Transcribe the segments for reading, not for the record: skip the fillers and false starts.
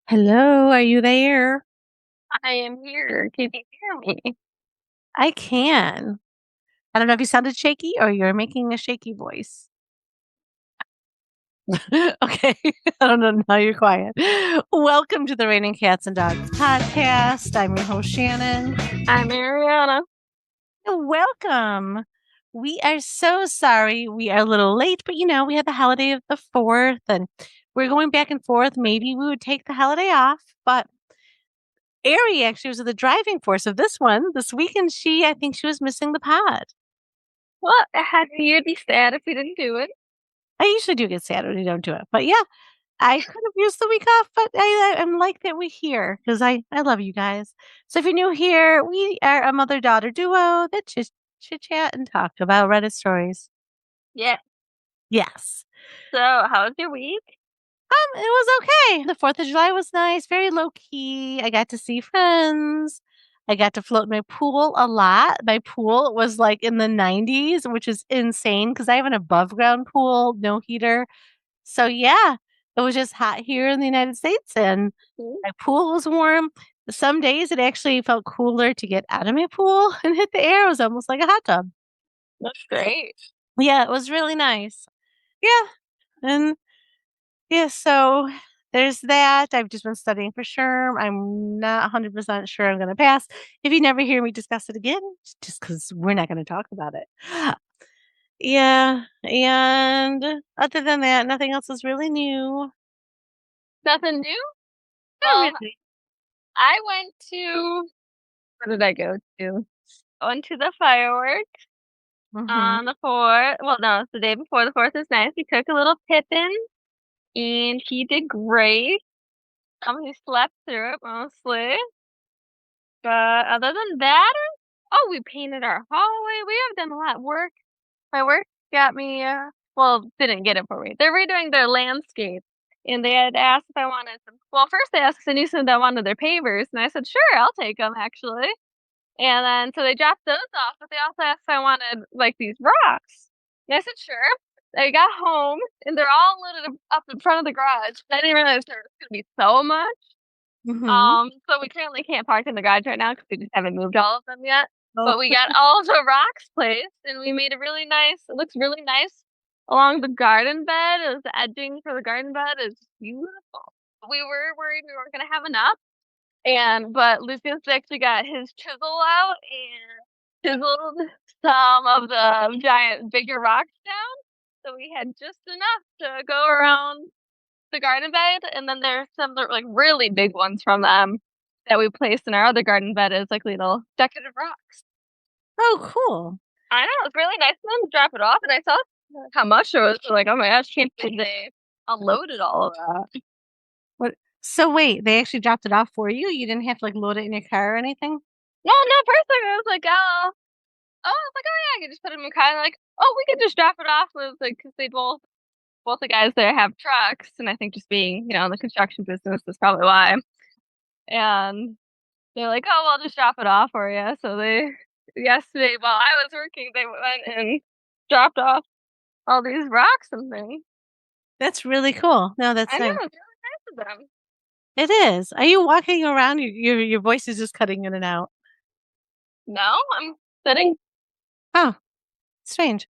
Hello, are you there? I am here. Can you hear me? I can. I don't know if you sounded shaky or you're making a shaky voice. Okay. I don't know. Now you're quiet. Welcome to the Raining Cats and Dogs podcast. I'm your host, Shannon. I'm Arianna. And welcome. We are so sorry we are a little late, but we had the holiday of the 4th and we're going back and forth. Maybe we would take the holiday off, but Ari actually was the driving force of this one. This weekend, I think she was missing the pod. Well, you'd be sad if we didn't do it. I usually do get sad when I don't do it, but yeah, I could have used the week off, but I'm like that we're here because I love you guys. So if you're new here, we are a mother-daughter duo that just chit chat and talk about Reddit stories. Yeah. Yes. So, how was your week? It was okay. The 4th of July was nice, very low key. I got to see friends. I got to float in my pool a lot. My pool was like in the 90s, which is insane because I have an above ground pool, no heater. So yeah, it was just hot here in the United States and Hmm. my pool was warm. Some days it actually felt cooler to get out of my pool and hit the air. It was almost like a hot tub. That's great. Yeah, it was really nice. Yeah. And yeah, so there's that. I've just been studying for sure. I'm not 100% sure I'm going to pass. If you never hear me discuss it again, it's just because we're not going to talk about it. Yeah. And other than that, nothing else is really new. Nothing new? Not Well, really. I went to, where did I go to? I went to the fireworks Hmm. on the 4th. Well, no, it's the day before the 4th is nice. We took a little Pippin and he did great. He slept through it mostly. But other than that, oh, we painted our hallway. We have done a lot of work. My work got me, well, didn't get it for me. They're redoing their landscape. And they had asked if I wanted some. Well, first they asked if I knew someone that wanted their pavers. And I said, sure, I'll take them, actually. And then, so they dropped those off. But they also asked if I wanted, like, these rocks. And I said, sure. I got home, and they're all lit up in front of the garage. I didn't realize there was going to be so much. Hmm. So we currently can't park in the garage right now because we just haven't moved all of them yet. Oh, But we got all of the rocks placed and we made it looks really nice along the garden bed. It was the edging for the garden bed is beautiful. We were worried we weren't gonna have enough. But Lucius actually got his chisel out and chiseled some of the bigger rocks down. So we had just enough to go around the garden bed, and then there's some like really big ones from them that we placed in our other garden bed as like little decorative rocks. oh, cool. I know, it was really nice of them to drop it off, and I saw how much there was. Like, oh my gosh, can't believe they unloaded all of that. What? So wait, they actually dropped it off for you? You didn't have to like load it in your car or anything? No, no, first thing I was like, I was like, oh yeah, I could just put them in the car. And like, oh, we could just drop it off with like, because they both the guys there have trucks, and I think just being, in the construction business is probably why. And they're like, "Oh, well, I'll just drop it off for you." So yesterday, while I was working, they went and dropped off all these rocks and things. That's really cool. No, that's I know, nice. it's really nice of them. It is. Are you walking around? Your voice is just cutting in and out. No, I'm sitting. Oh, strange.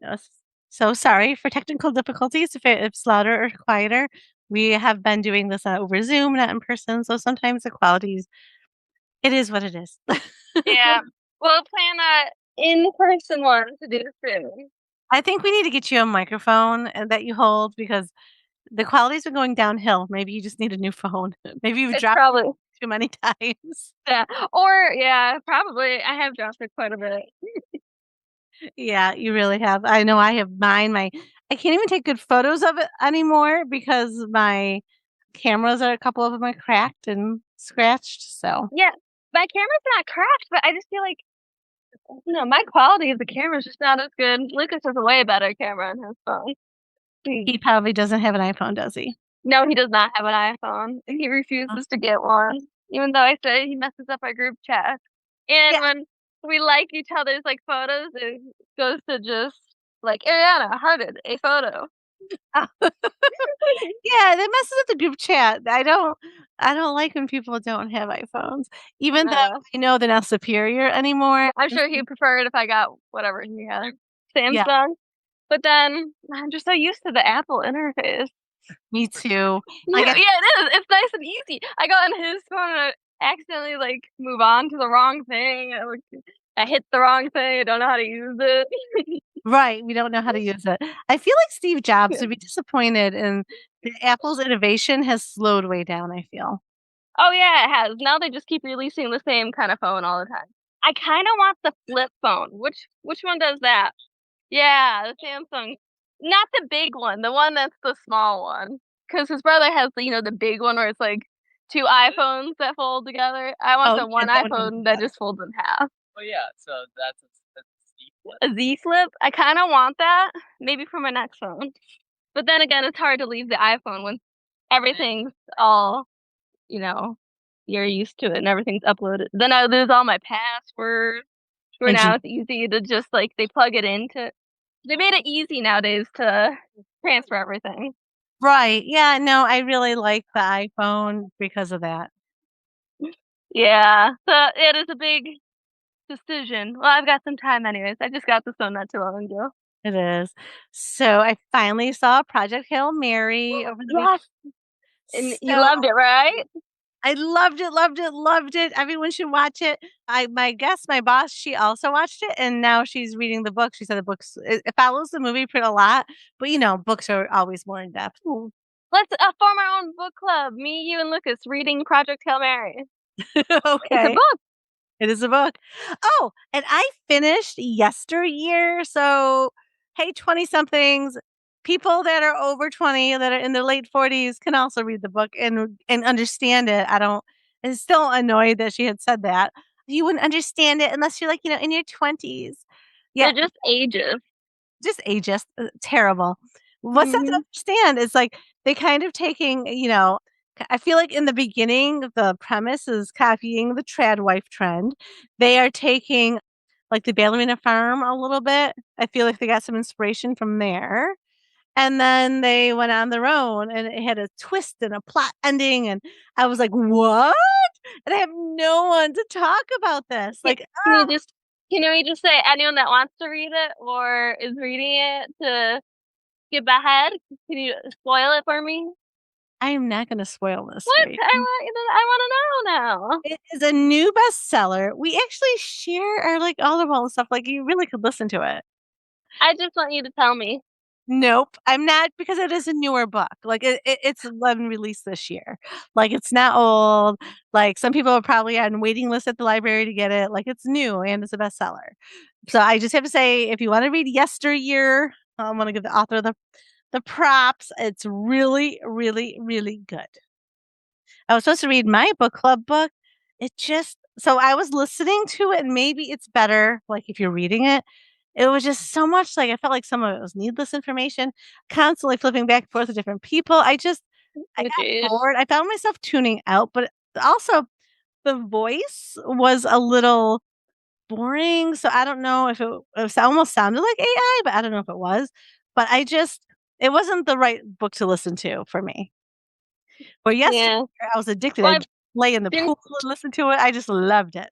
Yes. So sorry for technical difficulties if it's louder or quieter. We have been doing this over Zoom, not in person, so sometimes the qualities it is what it is. Yeah, we'll plan a in-person one to do soon. I think we need to get you a microphone that you hold because the quality's been going downhill. Maybe you just need a new phone. Maybe you've It's dropped probably it too many times. yeah, or yeah, probably I have dropped it quite a bit. Yeah, you really have. I know I have mine. I can't even take good photos of it anymore because my cameras are a couple of them are cracked and scratched. So Yeah, my camera's not cracked, but I just feel like no, my quality of the camera is just not as good. Lucas has a way better camera on his phone. he probably doesn't have an iPhone, does he? No, he does not have an iPhone. He refuses to get one, even though I say he messes up our group chat. And Yeah. when we like each other's like photos, it goes to just like Ariana hearted a photo. Yeah, that messes up the group chat. I don't. I don't like when people don't have iPhones, even though Uh, I know they're not superior anymore. I'm sure he'd prefer it if I got whatever he had, Yeah, Samsung. But then I'm just so used to the Apple interface. me too. Yeah, Like, yeah, it is. It's nice and easy. I go on his phone and I accidentally like move on to the wrong thing. I hit the wrong thing. I don't know how to use it. right, we don't know how to use it. I feel like Steve Jobs would be disappointed, and Apple's innovation has slowed way down, I feel. Oh yeah, it has. Now they just keep releasing the same kind of phone all the time. I kind of want the flip phone. Which one does that? Yeah, the Samsung. Not the big one, the one that's the small one. Because his brother has the, the big one where it's like two iPhones that fold together. I want Oh, the yeah, one that one is iPhone that just folds in half. Oh yeah, so that's Steve Flip. A Z Flip. I kind of want that, maybe for my next phone. But then again, it's hard to leave the iPhone when everything's all, you know, you're used to it and everything's uploaded. Then I lose all my passwords. Where ex now it's easy to just like they plug it into. They made it easy nowadays to transfer everything. right, yeah, no, I really like the iPhone because of that. Yeah, so it is a big decision. Well, I've got some time anyways. I just got this one not too long ago. It is. So, I finally saw Project Hail Mary over the week. Yes, and you So loved it, right? I loved it, loved it, loved it. Everyone should watch it. My boss, she also watched it, and now she's reading the book. She said the books it follows the movie pretty a lot, but books are always more in depth. Let's form our own book club. Me, you, and Lucas reading Project Hail Mary. It's a Okay, book. it is a book. Oh, and I finished Yesteryear. So, hey, 20 somethings, people that are over 20 that are in their late 40s can also read the book and understand it. I'm still annoyed that she had said that. You wouldn't understand it unless you're like, in your 20s. Yeah, They're just ages. just ageist, terrible. What's that to Hmm. understand is like they kind of taking, I feel like in the beginning, the premise is copying the trad wife trend. They are taking like the ballerina farm a little bit. I feel like they got some inspiration from there. And then they went on their own and it had a twist and a plot ending. And I was like, what? And I have no one to talk about this. Can, Like, can you just can we just say anyone that wants to read it or is reading it to skip ahead? Can you spoil it for me? I am not going to spoil this for What? you. I want to know now. It is a new bestseller. We actually share our, like, Audible and stuff, like, you really could listen to it. I just want you to tell me. Nope, I'm not because it is a newer book, like, it's been released this year. Like, it's not old, like, some people are probably on waiting list at the library to get it, like, it's new and it's a bestseller. So, I just have to say, if you wanna read Yesteryear, I wanna give the author the props, it's really, really, really good. I was supposed to read my book club book. So I was listening to it and maybe it's better, like, if you're reading it. It was just so much like I felt like some of it was needless information, constantly flipping back and forth to different people. I Which got is bored. I found myself tuning out, but also the voice was a little boring. So I don't know if it almost sounded like AI, but I don't know if it was. But it wasn't the right book to listen to for me. Where yesterday yeah. I was addicted. Well, I'd lay in the didn't pool and listen to it. I just loved it.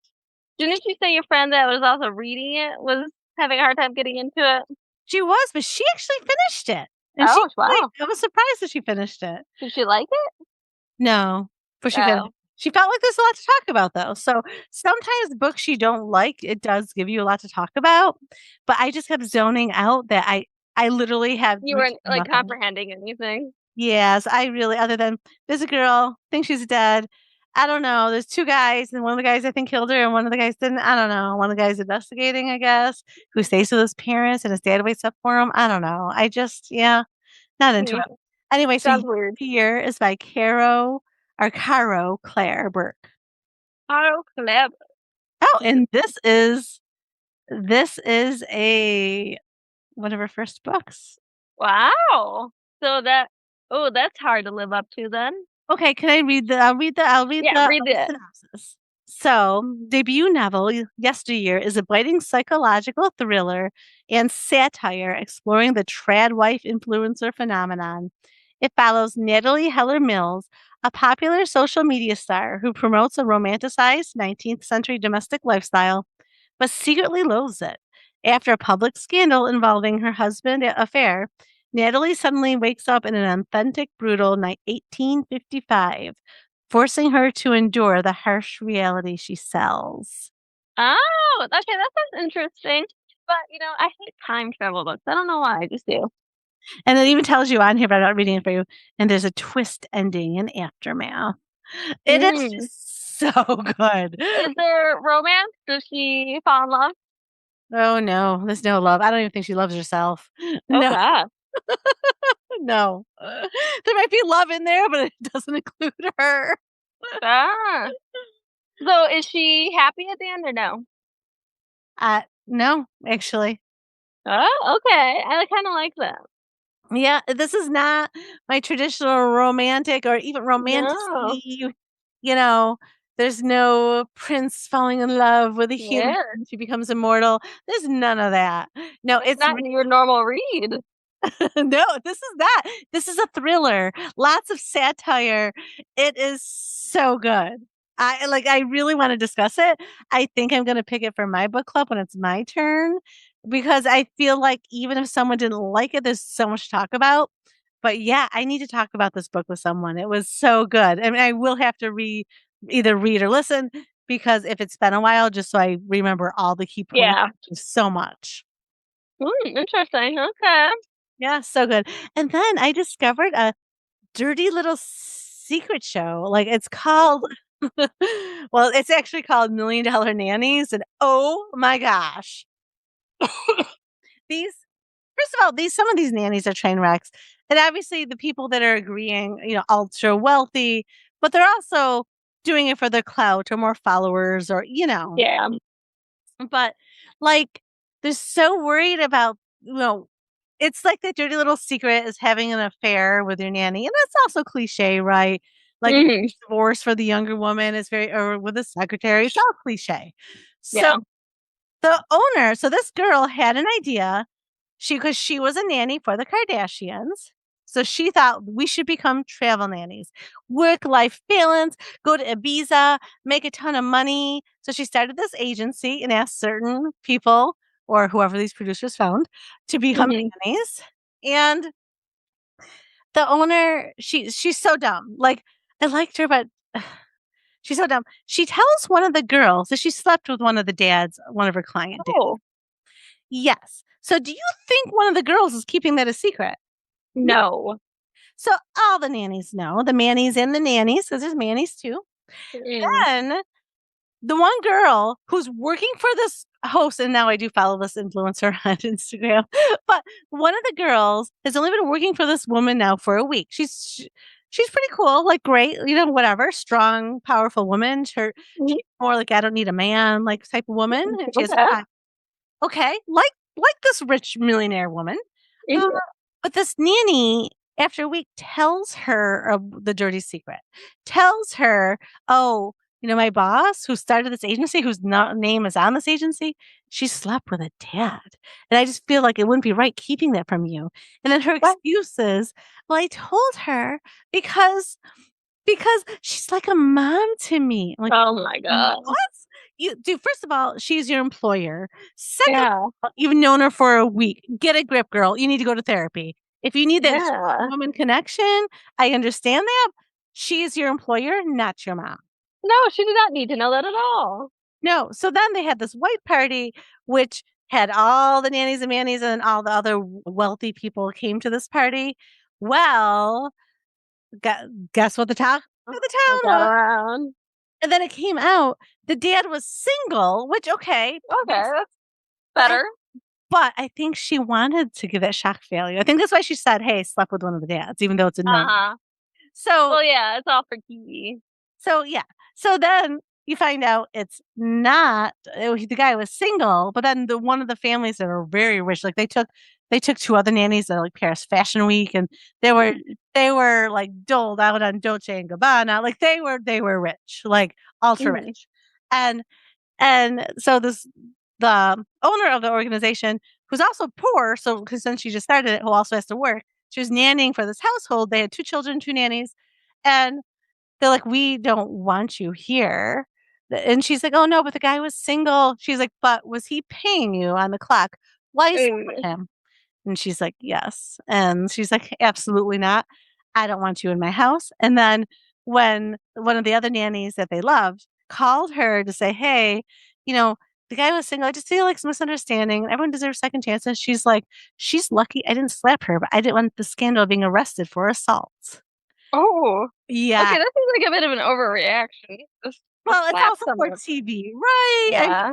didn't you say your friend that was also reading it was having a hard time getting into it? She was, but she actually finished it. And Oh wow. I was surprised that she finished it. Did she like it? No, but she finished Oh, it. She felt like there's a lot to talk about though. So sometimes books you don't like, it does give you a lot to talk about. But I just kept zoning out that I literally had you weren't retained like nothing. comprehending anything. Yes, I really other than there's a girl, think she's dead. I don't know. There's 2 guys, and one of the guys I think killed her, and one of the guys didn't. I don't know. One of the guys investigating, I guess, who stays with his parents, and his dad waits up for him. I don't know. Yeah, not into Hmm. it. Anyway, so Sounds weird. Here is by Caro Claire Burke. Oh, clever. Oh, and this is a one of her first books. Wow. So that's hard to live up to then. Okay, can I read the Yeah, read it. synopsis. So, debut novel Yesteryear is a biting psychological thriller and satire exploring the trad wife influencer phenomenon. It follows Natalie Heller Mills, a popular social media star who promotes a romanticized 19th century domestic lifestyle, but secretly loathes it. After a public scandal involving her husband affair, Natalie suddenly wakes up in an authentic, brutal 1855, forcing her to endure the harsh reality she sells. Oh, okay, that sounds interesting. But, I hate time travel books. I don't know why, I just do. And it even tells you on here, but I'm not reading it for you. And there's a twist ending in Aftermath. It is Mm. just so good. Is there romance? Does she fall in love? Oh no, there's no love. I don't even think she loves herself. Oh No, god. no. There might be love in there, but it doesn't include her. Ah. So is she happy at the end or no? No, actually. Oh, okay. I kinda like that. Yeah, this is not my traditional romantic or even No. romantic-y, there's no prince falling in love with a human, Yeah. she becomes immortal. There's none of that. No, It's it's not your normal read. no, this is that. This is a thriller, lots of satire. It is so good. I really wanna discuss it. I think I'm gonna pick it for my book club when it's my turn because I feel like even if someone didn't like it, there's so much to talk about. But yeah, I need to talk about this book with someone. It was so good. I mean, I will have to either read or listen because if it's been a while, just so I remember all the key points Yeah. so much. Interesting. Okay. Yeah, so good. And then I discovered a dirty little secret show. Like it's called well, it's actually called $1,000,000 Nannies, and oh my gosh. These First of all, these some of these nannies are train wrecks. And obviously the people that are agreeing, ultra wealthy, but they're also doing it for their clout or more followers or. Yeah. But, like, they're so worried about it's like the dirty little secret is having an affair with your nanny, and that's also cliche, right? Like, Mhm. divorce for the younger woman is very or with a secretary, it's all cliche. So, Yeah. this girl had an idea, because she was a nanny for the Kardashians, so she thought we should become travel nannies. Work-life balance, go to Ibiza, make a ton of money. So she started this agency and asked certain people or whoever these producers found to become Mhm. nannies. And the owner, she's so dumb. Like, I liked her, but she's so dumb. She tells one of the girls that she slept with one of her client dads. Oh, Yes. So do you think one of the girls is keeping that a secret? No. no. So all the nannies know, the mannies and the nannies, because there's mannies too. Mm. Then the one girl who's working for this host, and now I do follow this influencer on Instagram, but one of the girls has only been working for this woman now for a week. She's pretty cool, like great, whatever, strong, powerful woman. Mhm. She's more like I don't need a man, like type of woman, and she has Okay. okay, like this rich millionaire woman. Uh, Mhm. but this nanny, after a week, tells her the dirty secret. Tells her, "Oh, my boss who started this agency, whose name is on this agency, she slept with a dad, and I just feel like it wouldn't be right keeping that from you." And then her What? excuse is, "Well, I told her because she's like a mom to me." I'm like, Oh my god. "What? First of all, she's your employer. Second Yeah. You've known her for a week. Get a grip, girl. You need to go to therapy. If you need that Yeah. woman connection, I understand that. She is your employer, not your mom." No, she did not need to know that at all. No. So then they had this white party, which had all the nannies and mannies and all the other wealthy people came to this party. Well, guess what the talk of the I town got was? around. And then it came out the dad was single, which okay, Okay, that's but I better. But I think she wanted to give that shock value. I think that's why she said, "Hey, slept with one of the dads," even though it's a no. Uh-huh. So Well, yeah, it's all for TV. yeah. So then you find out it's not the guy was single, but then one of the families that are very rich, like they took 2 other nannies to, like, Paris Fashion Week, and they were Mm. they were, like, doled out on Dolce& and Gabbana, like, they were rich, like, ultra Mhm. rich. And so the owner of the organization, who's also poor, so because since she just started it, who also has to work, she was nannying for this household. They had 2 children, 2 nannies, and They're like, "We don't want you here." And she's like, "Oh, no, but the guy was single." She's like, "But was he paying you on the clock?" "Why is that Ooh. with him?" And she's like, "Yes." And she's like, "Absolutely not. I don't want you in my house." And then when one of the other nannies that they loved called her to say, "Hey, you know, the guy was single. I just feel like it's misunderstanding. Everyone deserves second chances." She's like, "She's lucky I didn't slap her, but I didn't want the scandal of being arrested for assault." Oh, Yeah. okay, that seems like a bit of an overreaction. Just Well, it's slap also for someone. TV, right? Yeah.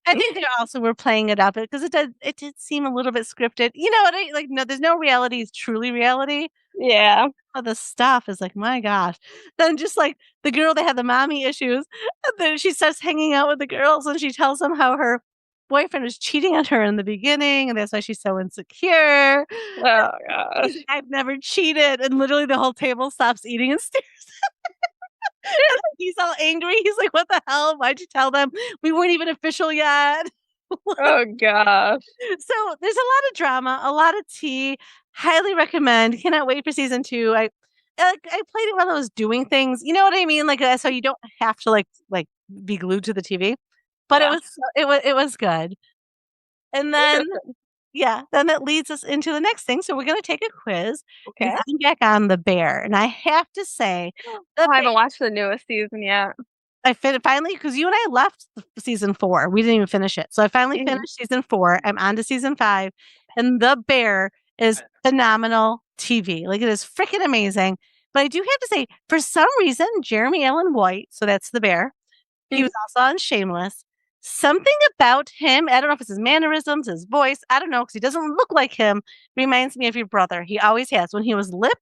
I think they also were playing it up because it did seem a little bit scripted. You know what I like, no, there's no reality is truly reality. Yeah. Of the stuff is like, my gosh. Then just like the girl that had the mommy issues, and then she starts hanging out with the girls and she tells them how her boyfriend was cheating on her in the beginning and that's why she's so insecure. Oh She's gosh. like, I've never cheated. And literally the whole table stops eating and stares. And he's all angry. He's like, what the hell? Why'd you tell them? We weren't even official yet. Oh gosh. So there's a lot of drama, a lot of tea. Highly recommend. Cannot wait for season 2. I played it while I was doing things. You know what I mean? Like so you don't have to like be glued to the TV. But Yeah. it was good. And then Interesting. yeah, then that leads us into the next thing. So we're gonna take a quiz because Okay. I'm back on the bear. And I have to say the Oh, I haven't watched the newest season yet. finally because you and I left season 4. We didn't even finish it. So I finally Mhm. finished season 4. I'm on to season 5, and The Bear is phenomenal TV. Like it is freaking amazing. But I do have to say, for some reason, Jeremy Allen White, so that's the bear, he Mhm. was also on Shameless. Something about him, I don't know if it's his mannerisms, his voice, I don't know, because he doesn't look like him, reminds me of your brother. He always has. When he was lip,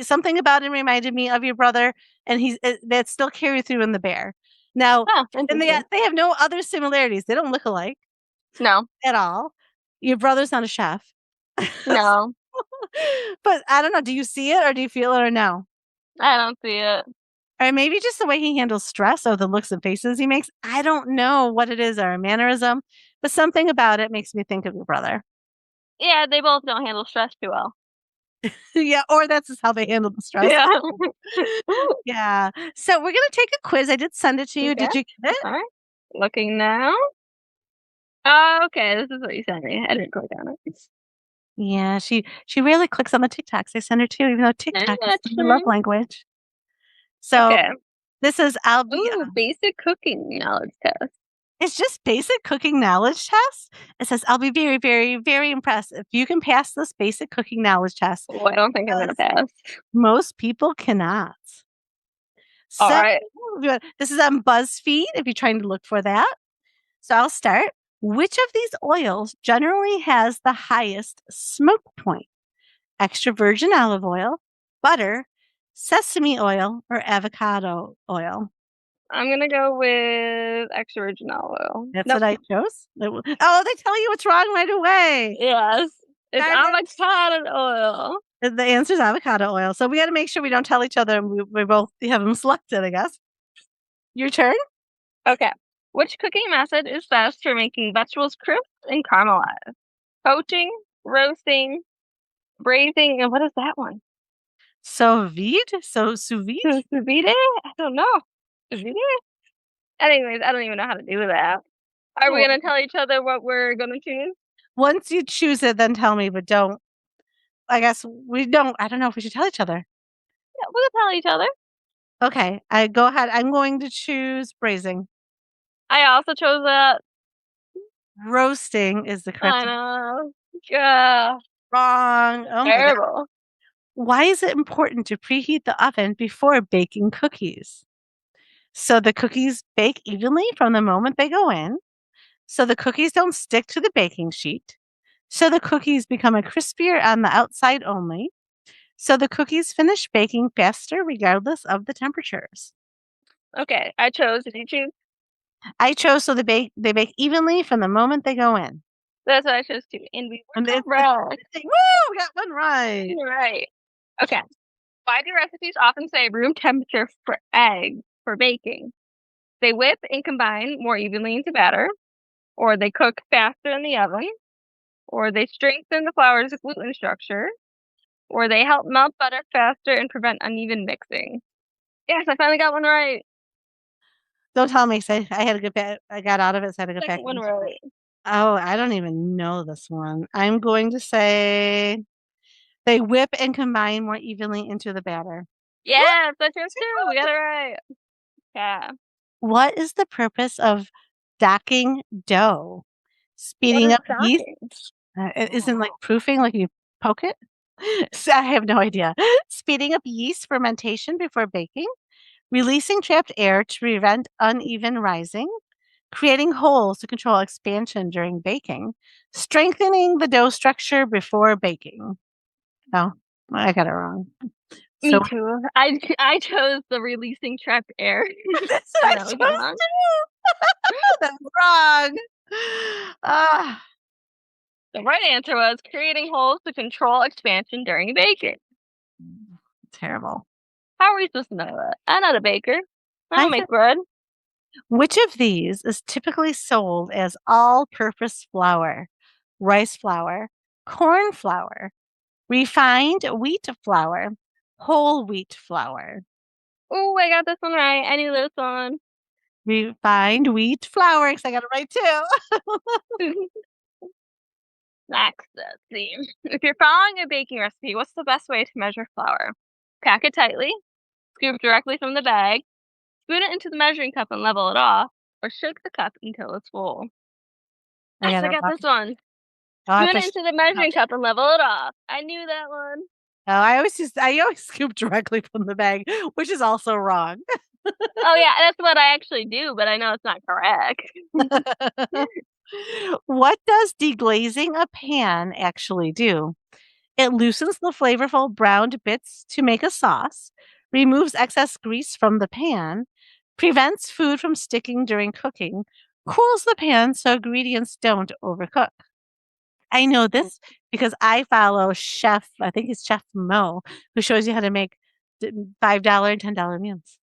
something about him reminded me of your brother, and that still carried through in the bear. Now, Oh, and interesting. they have no other similarities. They don't look alike No. at all. Your brother's not a chef. No. But I don't know. Do you see it or do you feel it or no? I don't see it. Or maybe just the way he handles stress or the looks and faces he makes. I don't know what it is or a mannerism, but something about it makes me think of your brother. Yeah, they both don't handle stress too well. Yeah, or that's just how they handle the stress. Yeah. Yeah. So we're gonna take a quiz. I did send it to you. Okay. Did you get it? Alright. Looking now. Oh, okay, this is what you sent me. I didn't click on it. Yeah, she rarely clicks on the TikToks I send her to, even though I TikTok is her gotcha. love language. So Okay. this is I'll be Ooh, basic cooking knowledge test. it's just basic cooking knowledge test. It says I'll be very, very, very impressed if you can pass this basic cooking knowledge test Oh, I don't think I'm gonna because pass. most people cannot. So Alright. this is on BuzzFeed if you're trying to look for that. So I'll start. Which of these oils generally has the highest smoke point? Extra virgin olive oil, butter, sesame oil, or avocado oil? I'm gonna go with extra virgin olive oil. That's Nope. what I chose. Oh, they tell you what's wrong right away. Yes. It's Darn it. avocado oil. The answer is avocado oil. So we got to make sure we don't tell each other and we both have them selected, I guess. Your turn. Okay. Which cooking method is best for making vegetables crisp and caramelized? Poaching, roasting, braising, and what is that one? So vide? So sous vide? Sous vide? I don't know. Sous vide? Anyways, I don't even know how to do that. Are we Oh, gonna tell each other what we're gonna choose? once you choose it, then tell me, but don't. I guess we don't. I don't know if we should tell each other. Yeah, we'll tell each other. Okay, I go ahead. I'm going to choose braising. I also chose that. Roasting is the I correct know. Yeah. wrong. Oh my god. Terrible. Why is it important to preheat the oven before baking cookies? So the cookies bake evenly from the moment they go in. So the cookies don't stick to the baking sheet. So the cookies become a crispier on the outside only. So the cookies finish baking faster regardless of the temperatures. Okay, I chose. Did you choose? I chose so they bake evenly from the moment they go in. That's what I chose too. And we And were correct. woo, we got one right. Right. Okay. Why do recipes often say room temperature for eggs for baking? They whip and combine more evenly into batter, or they cook faster in the oven, or they strengthen the flour's gluten structure, or they help melt butter faster and prevent uneven mixing. Yes, I finally got one right. Don't tell me, say I had to get back. I got out of it, so I had to get back Second one into it. right. Oh, I don't even know this one. I'm going to say they whip and combine more evenly into the batter. Yeah, that's yours too. We got it right. Yeah. What is the purpose of docking dough? What Speeding is up yeast? stocking? It isn't like proofing, like you poke it? So I have no idea. Speeding up yeast fermentation before baking, releasing trapped air to prevent uneven rising, creating holes to control expansion during baking, strengthening the dough structure before baking. No, I got it wrong. Me So too. I chose the releasing trapped air. that's what And I that was chose wrong. too. That's wrong. Ah, The right answer was creating holes to control expansion during baking. terrible. How are we supposed to know that? I'm not a baker. I I don't th- make bread. which of these is typically sold as all-purpose flour? Rice flour, corn flour, refined wheat flour, whole wheat flour. Oh, I got this one right. I knew this one. Refined wheat flour, 'cause I got it right too. Next, let's see. If you're following a baking recipe, what's the best way to measure flour? Pack it tightly, scoop directly from the bag, spoon it into the measuring cup and level it off, or shake the cup until it's full. I Yes, got I it got wrong. this one. I'll have Spoon to it sh into the measuring cup and level it off. I knew that one. Oh, I always scoop directly from the bag, which is also wrong. Oh yeah, that's what I actually do, but I know it's not correct. What does deglazing a pan actually do? It loosens the flavorful browned bits to make a sauce, removes excess grease from the pan, prevents food from sticking during cooking, cools the pan so ingredients don't overcook. I know this because I follow Chef, I think it's Chef Mo, who shows you how to make $5 and $10 meals.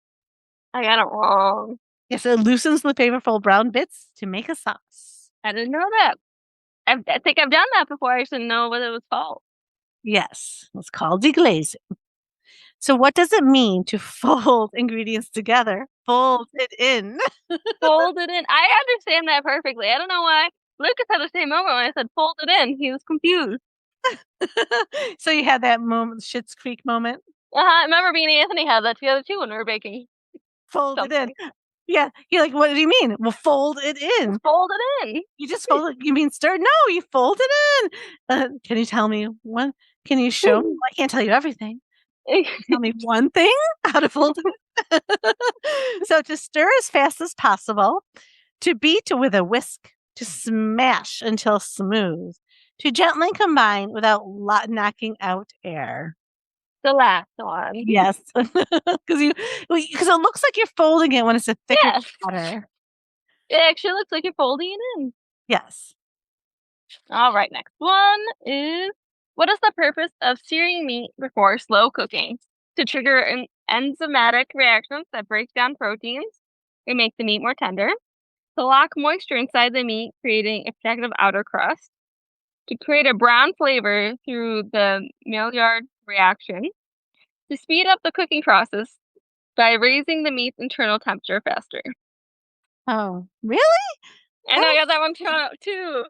I got it wrong. Yes, it loosens the flavorful brown bits to make a sauce. I didn't know that. I think I've done that before. I just didn't know what it was called. Yes, it's called deglazing. So what does it mean to fold ingredients together? Fold it in. Fold it in. I understand that perfectly. I don't know why. Lucas had the same moment when I said fold it in. He was confused. So you had that moment, Schitt's Creek moment. I remember me and Anthony had that together too when we were baking Fold it in. something. Yeah, you're like, what do you mean? Well, fold it in. Fold it in. You just fold it. You mean stir? No, you fold it in. Can you tell me one? Can you show me? Well, I can't tell you everything. Tell me one thing how to fold it. So to stir as fast as possible, to beat with a whisk, to smash until smooth, to gently combine without knocking out air. The last one. Yes, because it looks like you're folding it when it's a thicker Yes. batter. It actually looks like you're folding it in. Yes. All right, next one is what is the purpose of searing meat before slow cooking? To trigger enzymatic reactions that break down proteins and make the meat more tender. To lock moisture inside the meat, creating a protective outer crust. To create a brown flavor through the Maillard reaction. To speed up the cooking process by raising the meat's internal temperature faster. Oh, really? I know I got that one too.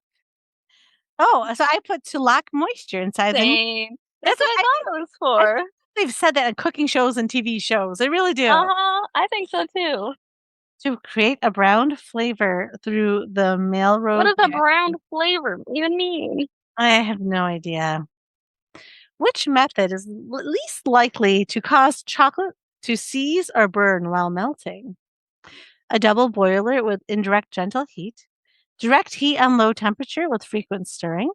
Oh, so I put to lock moisture inside the meat. Same. That's what I thought it was I for. think they've said that in cooking shows and TV shows. They really do. I think so too. To create a brown flavor through the male What road. does a brown flavor even mean? I have no idea. Which method is least likely to cause chocolate to seize or burn while melting? A double boiler with indirect gentle heat, direct heat on low temperature with frequent stirring,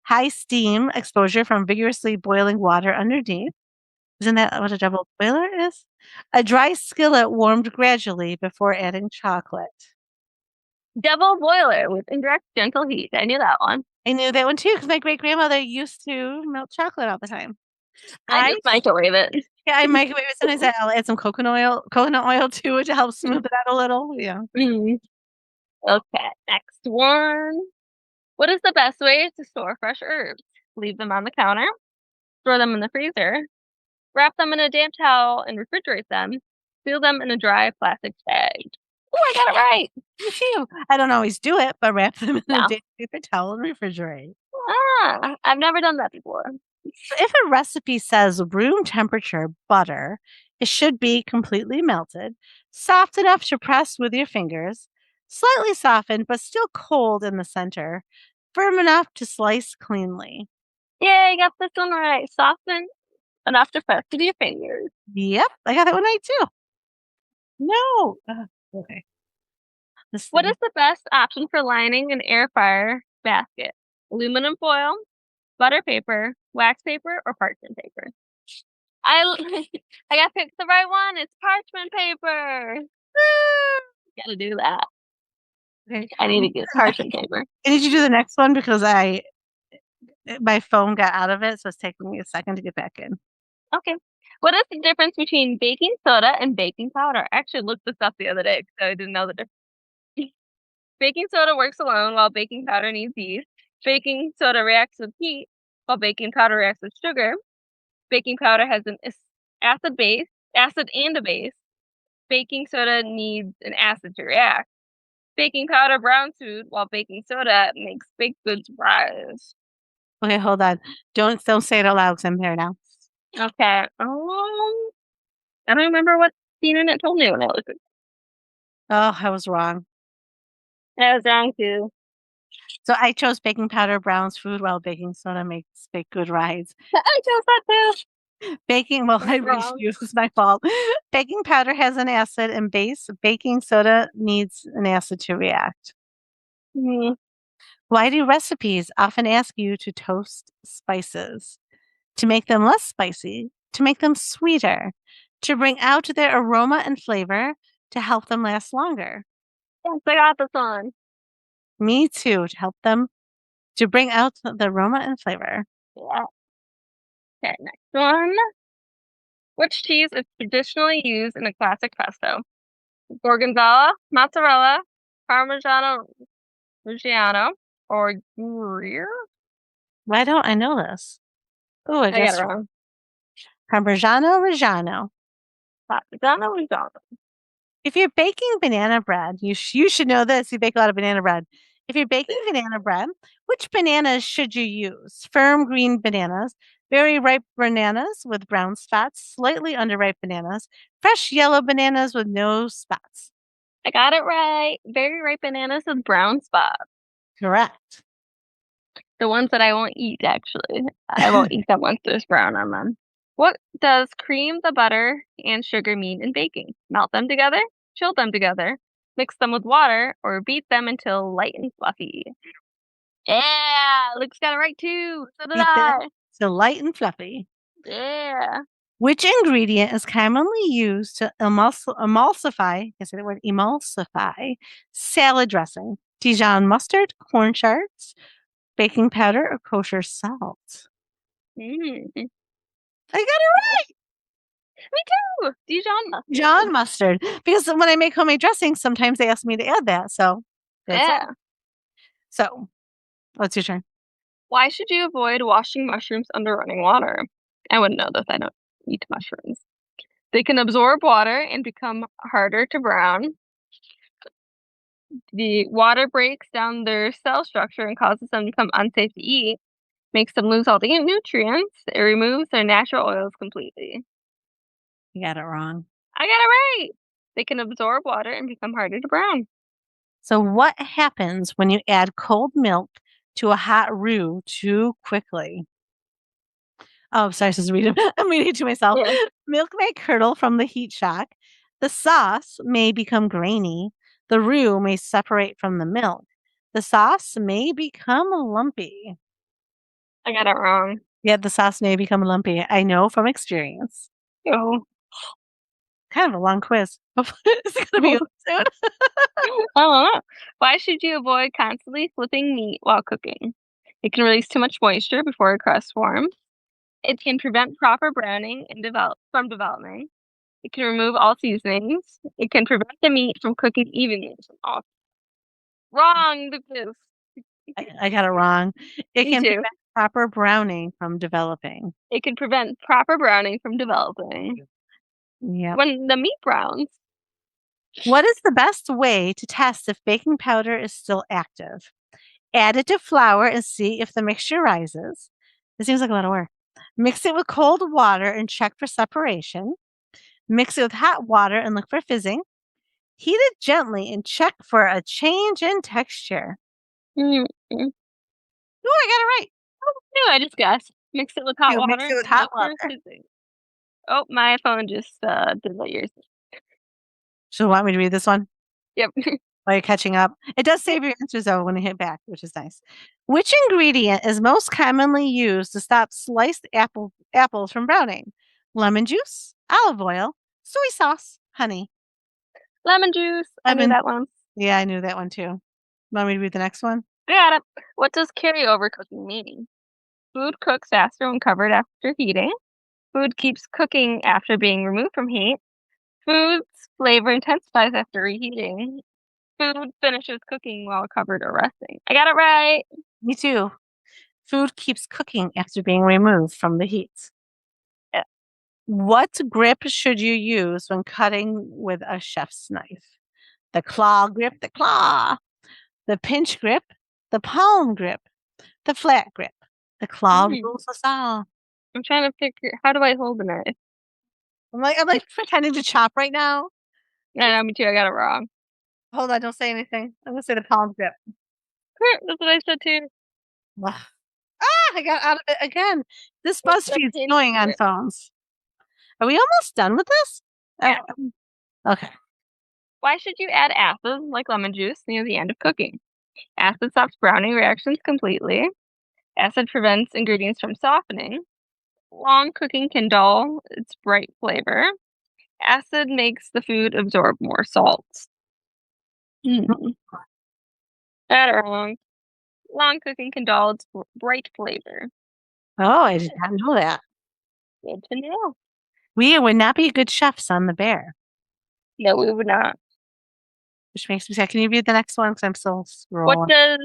high steam exposure from vigorously boiling water underneath. Isn't that what a double boiler is? A dry skillet warmed gradually before adding chocolate. Double boiler with indirect gentle heat. I knew that one. I knew that one too because my great grandmother used to melt chocolate all the time. I just microwave it. Yeah, I microwave it. Sometimes I'll add some coconut oil to it to help smooth it out a little. Yeah. Mm. Okay, next one. What is the best way to store fresh herbs? Leave them on the counter, store them in the freezer, wrap them in a damp towel and refrigerate them, seal them in a dry plastic bag. Oh, I got it right. Phew. I don't always do it, but wrap them in a No. damp paper towel and refrigerate. I've never done that before. So if a recipe says room temperature butter, it should be completely melted, soft enough to press with your fingers, slightly softened but still cold in the center, firm enough to slice cleanly. Yay, got this one right. Soften enough to press with your fingers. Yep, I got that one right too. No. Okay. What is the best option for lining an air fryer basket? Aluminum foil, butter paper, wax paper, or parchment paper? I got picked the right one. It's parchment paper. Gotta do that. Okay. I need to get parchment paper. I need you to do the next one because my phone got out of it, so it's taking me a second to get back in. Okay. What is the difference between baking soda and baking powder? I actually looked this up the other day because I didn't know the difference. Baking soda works alone while baking powder needs yeast. Baking soda reacts with heat while baking powder reacts with sugar. Baking powder has an acid and a base. Baking soda needs an acid to react. Baking powder browns food while baking soda makes baked goods rise. Okay, hold on. Don't say it out loud because I'm there now. Okay. I don't remember what the internet told me when I looked at it. Oh, I was wrong. I was wrong too. So I chose baking powder browns food while baking soda makes baked good rise. I chose that too. I reached you. It's my fault. Baking powder has an acid and base. Baking soda needs an acid to react. Mm-hmm. Why do recipes often ask you to toast spices? To make them less spicy, to make them sweeter, to bring out their aroma and flavor, to help them last longer. Yes, I got this one. Me too, to bring out the aroma and flavor. Yeah. Okay, next one. Which cheese is traditionally used in a classic pesto? Gorgonzola, mozzarella, Parmigiano Reggiano, or Gruyere? Why don't I know this? Oh, I I guess got it wrong. Parmigiano Reggiano. Parmigiano Reggiano. If you're baking banana bread, you should know this. You bake a lot of banana bread. If you're baking banana bread, which bananas should you use? Firm green bananas, very ripe bananas with brown spots, slightly underripe bananas, fresh yellow bananas with no spots. I got it right. Very ripe bananas with brown spots. Correct. The ones that I won't eat, actually. I won't eat them once there's brown on them. What does cream the butter and sugar mean in baking? Melt them together, chill them together, mix them with water, or beat them until light and fluffy. Yeah, Luke's got it right too. So did I. So light and fluffy. Yeah. Which ingredient is commonly used to emulsify, I say the word emulsify, salad dressing? Dijon mustard, cornstarch, baking powder, or kosher salt? Mm. I got it right. Me too. Dijon mustard. Dijon mustard. Because when I make homemade dressing, sometimes they ask me to add that. So that's Yeah. all. So what's your turn? Why should you avoid washing mushrooms under running water? I wouldn't know this. I don't eat mushrooms. They can absorb water and become harder to brown. The water breaks down their cell structure and causes them to become unsafe to eat, makes them lose all the nutrients. It removes their natural oils completely. You got it wrong. I got it right. They can absorb water and become harder to brown. So what happens when you add cold milk to a hot roux too quickly? Oh, sorry, this is reading. I'm reading it to myself. Yeah. Milk may curdle from the heat shock. The sauce may become grainy. The roux may separate from the milk. The sauce may become lumpy. I got it wrong. Yeah, the sauce may become lumpy. I know from experience. Oh. Kind of a long quiz. Is it going to be over soon? I don't know. Why should you avoid constantly flipping meat while cooking? It can release too much moisture before a crust forms. It can prevent proper browning and from developing. It can remove all seasonings. It can prevent the meat from cooking evenly. Wrong, Lucas. I got it wrong. It Me can too. prevent proper browning from developing. It can prevent proper browning from developing. Yeah. When the meat browns. What is the best way to test if baking powder is still active? Add it to flour and see if the mixture rises. It seems like a lot of work. Mix it with cold water and check for separation. Mix it with hot water and look for fizzing. Heat it gently and check for a change in texture. Mm. Oh, I got it right. No, I just guessed. Mix it with hot You water mix it with and hot look for water. fizzing. Oh, my phone just did what yours did. So you want me to read this one Yep. while you're catching up? It does save your answers though when you hit back, which is nice. Which ingredient is most commonly used to stop sliced apples from browning? Lemon juice, olive oil, soy sauce, honey. Lemon juice. I knew that one. Yeah, I knew that one too. Want me to read the next one? I got it. What does carryover cooking mean? Food cooks faster when covered after heating. Food keeps cooking after being removed from heat. Food's flavor intensifies after reheating. Food finishes cooking while covered or resting. I got it right. Me too. Food keeps cooking after being removed from the heat. Yeah. What grip should you use when cutting with a chef's knife? The claw grip, the claw. The pinch grip, the palm grip, the flat grip. The claw rules us all. I'm trying to figure, how do I hold the knife? I'm like pretending to chop right now. I know, me too. I got it wrong. Hold on, don't say anything. I'm gonna say the palm grip. That's what I said too. I got out of it again. This What's the BuzzFeed's pinch annoying on grip? phones. Are we almost done with this? Yeah. Oh, okay. Why should you add acid, like lemon juice, near the end of cooking? Acid stops browning reactions completely. Acid prevents ingredients from softening. Long cooking can dull its bright flavor. Acid makes the food absorb more salts. That wrong. Long cooking can dull its bright flavor. Oh, I did not know that. Good to know. We would not be good chefs on the bear, No, we would not. which makes me sad. Can you read the next one? Because I'm still scrolling. What does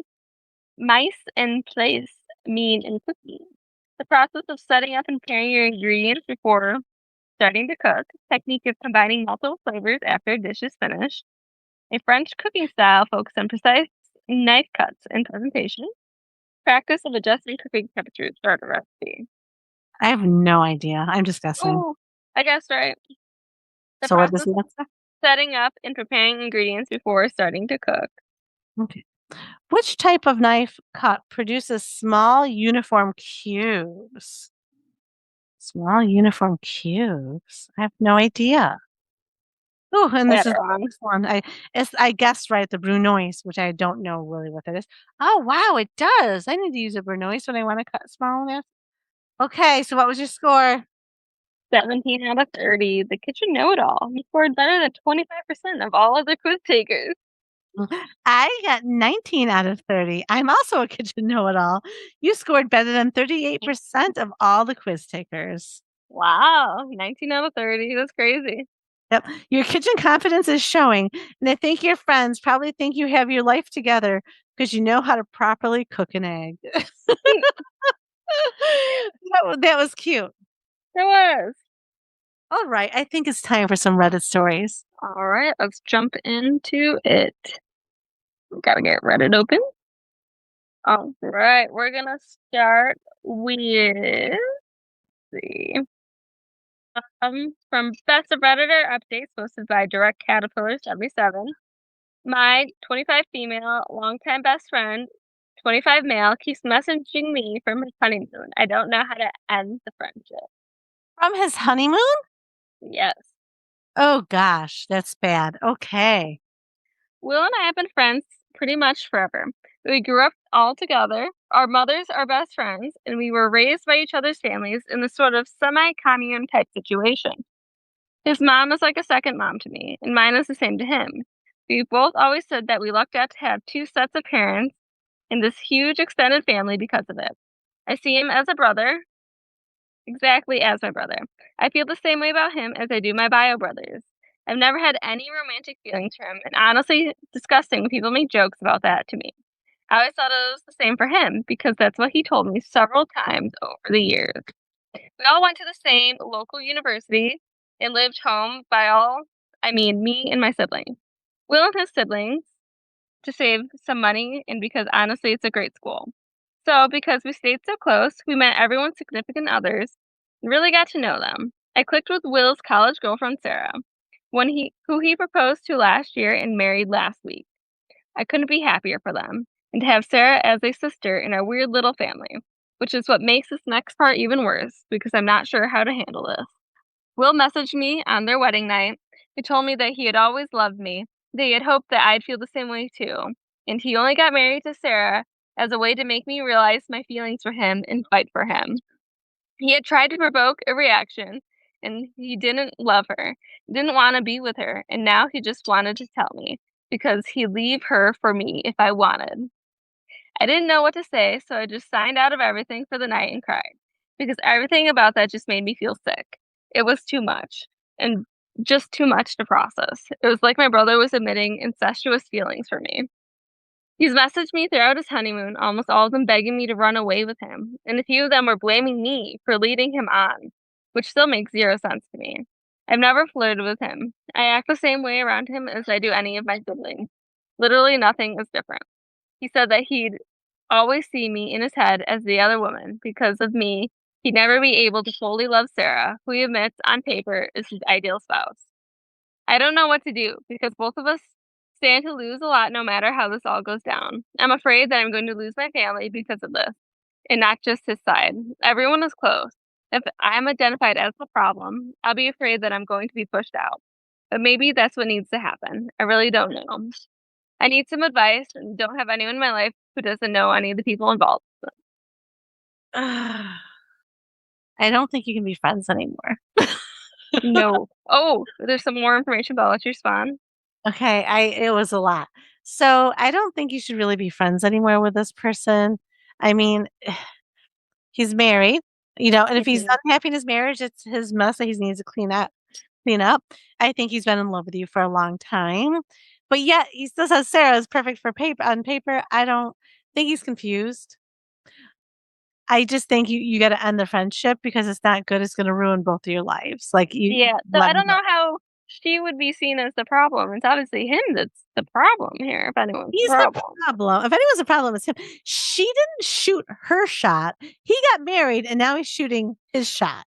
mice in place mean in cooking? The process of setting up and pairing your ingredients before starting to cook. Technique of combining multiple flavors after a dish is finished. A French cooking style focused on precise knife cuts and presentation. Practice of adjusting cooking temperatures throughout a recipe. I have no idea. I'm just guessing. Oh, I guessed right. The So what does process that say? setting up and preparing ingredients before starting to cook. Okay. Which type of knife cut produces small uniform cubes? Small uniform cubes. I have no idea. Oh, and I this got is it the wrong. next one. I guessed right the Brunoise, which I don't know really what that is. Oh wow, it does. I need to use a Brunoise when I want to cut small knives. Okay, so what was your score? 17 out of 30. The kitchen know-it-all. You scored better than 25% of all other quiz takers. I got 19 out of 30. I'm also a kitchen know-it-all. You scored better than 38% of all the quiz takers. Wow, 19 out of 30. That's crazy. Yep. Your kitchen confidence is showing, and I think your friends probably think you have your life together because you know how to properly cook an egg. That was cute. It was. All right, I think it's time for some Reddit stories. All right, let's jump into it. Gotta get Reddit open. All right, we're gonna start with, let's see, from Best of Redditor updates posted by Direct Caterpillar 77. My 25 female, longtime best friend, 25 male, keeps messaging me from his honeymoon. I don't know how to end the friendship. From his honeymoon? Yes. Oh gosh, that's bad. Okay. Will and I have been friends pretty much forever. We grew up all together. Our mothers are best friends, and we were raised by each other's families in this sort of semi-commune type situation. His mom is like a second mom to me, and mine is the same to him. We both always said that we lucked out to have two sets of parents in this huge extended family because of it. I see him as a brother, exactly as my brother. I feel the same way about him as I do my bio brothers. I've never had any romantic feelings for him, and honestly, disgusting when people make jokes about that to me. I always thought it was the same for him because that's what he told me several times over the years. We all went to the same local university and lived home by all, I mean me and my siblings. Will and his siblings to save some money and because honestly it's a great school. So because we stayed so close, we met everyone's significant others and really got to know them. I clicked with Will's college girlfriend Sarah, who he proposed to last year and married last week. I couldn't be happier for them, and to have Sarah as a sister in our weird little family, which is what makes this next part even worse because I'm not sure how to handle this. Will messaged me on their wedding night. He told me that he had always loved me, that he had hoped that I'd feel the same way too, and he only got married to Sarah as a way to make me realize my feelings for him and fight for him. He had tried to provoke a reaction, and he didn't love her, didn't want to be with her, and now he just wanted to tell me because he'd leave her for me if I wanted. I didn't know what to say, so I just signed out of everything for the night and cried because everything about that just made me feel sick. It was too much and just too much to process. It was like my brother was admitting incestuous feelings for me. He's messaged me throughout his honeymoon, almost all of them begging me to run away with him, and a few of them were blaming me for leading him on, which still makes zero sense to me. I've never flirted with him. I act the same way around him as I do any of my siblings. Literally nothing is different. He said that he'd always see me in his head as the other woman. Because of me, he'd never be able to fully love Sarah, who he admits on paper is his ideal spouse. I don't know what to do because both of us stand to lose a lot no matter how this all goes down. I'm afraid that I'm going to lose my family because of this, and not just his side. Everyone is close. If I'm identified as the problem, I'll be afraid that I'm going to be pushed out. But maybe that's what needs to happen. I really don't know. I need some advice and don't have anyone in my life who doesn't know any of the people involved. I don't think you can be friends anymore. No. Oh, there's some more information, but I'll let you respond. Okay, it was a lot. So, I don't think you should really be friends anymore with this person. I mean, he's married, and if he's Mhm. unhappy in his marriage, it's his mess that he needs to clean up. I think he's been in love with you for a long time, but yet he still says Sarah is perfect for paper on paper. I don't think he's confused. I just think you gotta end the friendship because it's not good. It's gonna ruin both of your lives. Like, you Yeah, so let I him don't go. know how she would be seen as the problem. It's obviously him that's the problem here, if anyone's the He's the problem. problem. If anyone's a problem, it's him. She didn't shoot her shot. He got married, and now he's shooting his shot.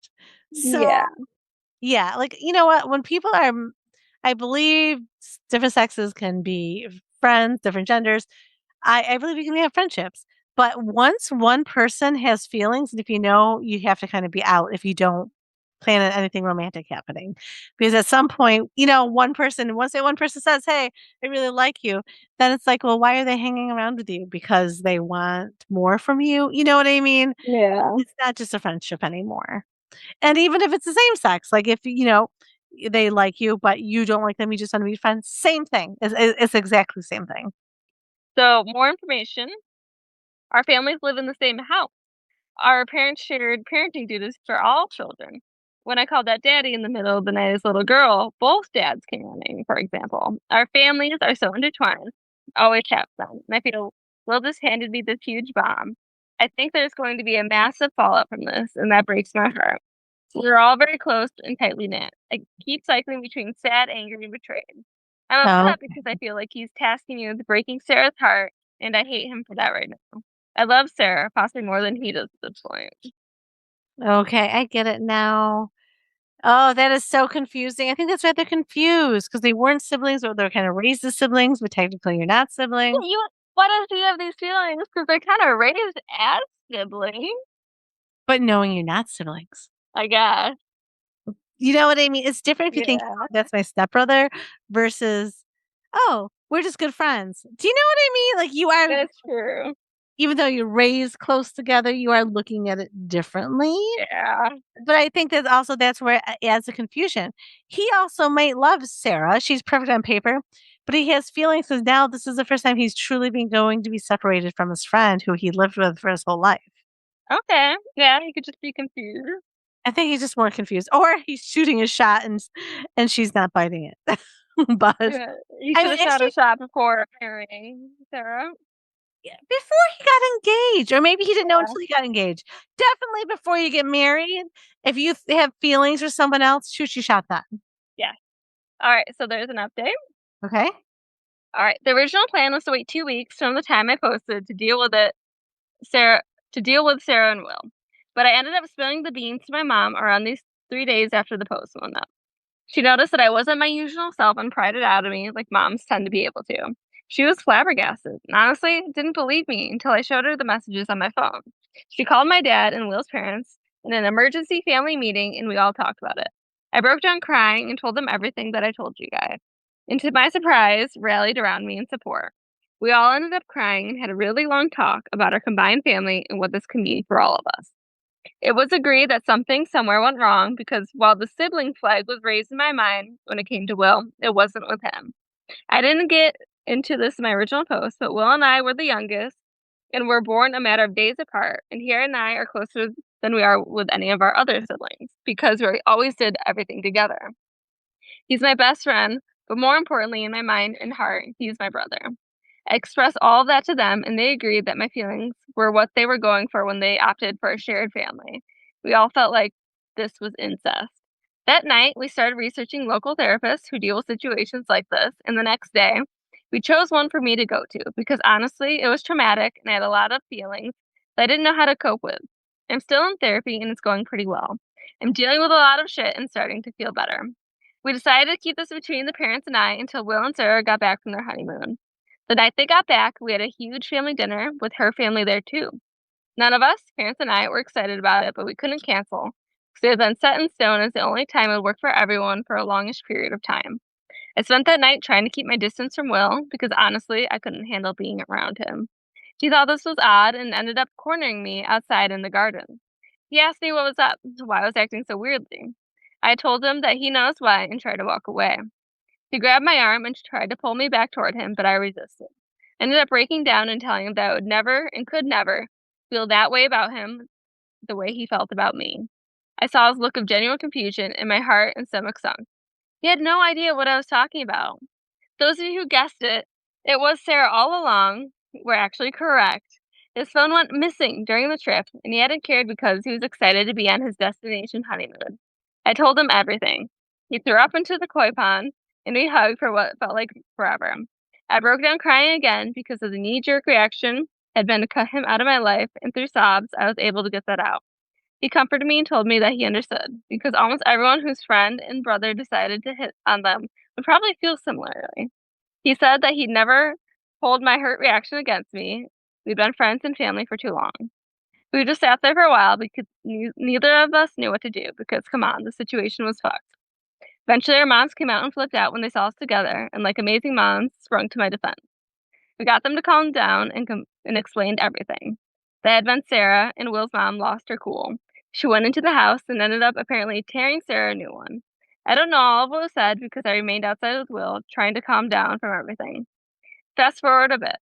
So, Yeah. yeah, like, you know what? When people are I believe different sexes can be friends, different genders. I believe you can have friendships. But once one person has feelings, and if you have to kind of be out if you don't plan on anything romantic happening. Because at some point, once that one person says, "Hey, I really like you," then it's like, well, why are they hanging around with you? Because they want more from you. You know what I mean? Yeah. It's not just a friendship anymore. And even if it's the same sex, like if they like you, but you don't like them, you just want to be friends. Same thing. It's exactly the same thing. So, more information. Our families live in the same house. Our parents shared parenting duties for all children. When I called out daddy in the middle of the night as a little girl, both dads came running, for example. Our families are so intertwined, always have been. And I feel Will just handed me this huge bomb. I think there's going to be a massive fallout from this, and that breaks my heart. We're all very close and tightly knit. I keep cycling between sad, angry, and betrayed. I'm Oh, upset because I feel like he's tasking me with breaking Sarah's heart, and I hate him for that right now. I love Sarah, possibly more than he does at this point. okay. I get it now. Oh, that is so confusing. I think that's why they're confused because they weren't siblings or they're kind of raised as siblings, but technically you're not siblings. You Why does he have these feelings? Because they're kind of raised as siblings, But knowing you're not siblings. I guess. You know what I mean? It's different if you think, Yeah, oh, that's my stepbrother versus, oh, we're just good friends. Do you know what I mean? Like you are, that's true. even though you're raised close together, you are looking at it differently. Yeah. But I think that also that's where it adds the confusion. He also might love Sarah. She's perfect on paper, but he has feelings because now this is the first time he's truly been going to be separated from his friend who he lived with for his whole life. Okay. Yeah, you could just be confused. I think he's just more confused, or he's shooting his shot and she's not biting it. But Yeah. You I should mean, have shot a shot before marrying Sarah. before he got engaged, or maybe he didn't know until he got engaged. Definitely before you get married, if you have feelings for someone else, shoot your shot then. Yeah. Alright, so there's an update. Okay? Alright, the original plan was to wait 2 weeks from the time I posted to deal with Sarah and Will. But I ended up spilling the beans to my mom around these 3 days after the post went up. She noticed that I wasn't my usual self and pried it out of me like moms tend to be able to. She was flabbergasted and honestly didn't believe me until I showed her the messages on my phone. She called my dad and Will's parents in an emergency family meeting and we all talked about it. I broke down crying and told them everything that I told you guys. And to my surprise, rallied around me in support. We all ended up crying and had a really long talk about our combined family and what this could mean for all of us. It was agreed that something somewhere went wrong because while the sibling flag was raised in my mind when it came to Will, it wasn't with him. I didn't get into this in my original post, but Will and I were the youngest and were born a matter of days apart, and he and I are closer than we are with any of our other siblings because we always did everything together. He's my best friend, but more importantly, in my mind and heart, he's my brother. I expressed all of that to them, and they agreed that my feelings were what they were going for when they opted for a shared family. We all felt like this was incest. That night, we started researching local therapists who deal with situations like this, and the next day, we chose one for me to go to because honestly, it was traumatic and I had a lot of feelings that I didn't know how to cope with. I'm still in therapy and it's going pretty well. I'm dealing with a lot of shit and starting to feel better. We decided to keep this between the parents and I until Will and Sarah got back from their honeymoon. The night they got back, we had a huge family dinner with her family there too. None of us, parents and I, were excited about it, but we couldn't cancel because it had been set in stone as the only time it would work for everyone for a longish period of time. I spent that night trying to keep my distance from Will because honestly, I couldn't handle being around him. He thought this was odd and ended up cornering me outside in the garden. He asked me what was up, why I was acting so weirdly. I told him that he knows why and tried to walk away. He grabbed my arm and tried to pull me back toward him, but I resisted. I ended up breaking down and telling him that I would never and could never feel that way about him the way he felt about me. I saw his look of genuine confusion and my heart and stomach sunk. He had no idea what I was talking about. Those of you who guessed it, it was Sarah all along, were actually correct. His phone went missing during the trip, and he hadn't cared because he was excited to be on his destination honeymoon. I told him everything. He threw up into the koi pond, and we hugged for what felt like forever. I broke down crying again because of the knee-jerk reaction had been to cut him out of my life, and through sobs, I was able to get that out. He comforted me and told me that he understood, because almost everyone whose friend and brother decided to hit on them would probably feel similarly. He said that he'd never hold my hurt reaction against me. We'd been friends and family for too long. We just sat there for a while because neither of us knew what to do because, come on, the situation was fucked. Eventually, our moms came out and flipped out when they saw us together, and like amazing moms, sprung to my defense. We got them to calm down and explained everything. The advent Sarah and Will's mom lost her cool. She went into the house and ended up apparently tearing Sarah a new one. I don't know all of what was said because I remained outside with Will, trying to calm down from everything. Fast forward a bit.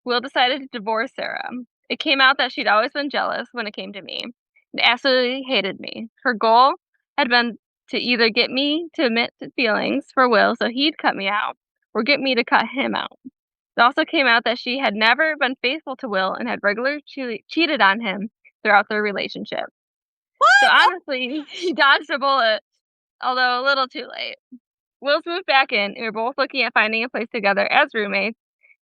Will decided to divorce Sarah. It came out that she'd always been jealous when it came to me and absolutely hated me. Her goal had been to either get me to admit to feelings for Will so he'd cut me out, or get me to cut him out. It also came out that she had never been faithful to Will and had regularly cheated on him throughout their relationship. So honestly, he dodged a bullet, although a little too late. Will's moved back in, and we're both looking at finding a place together as roommates,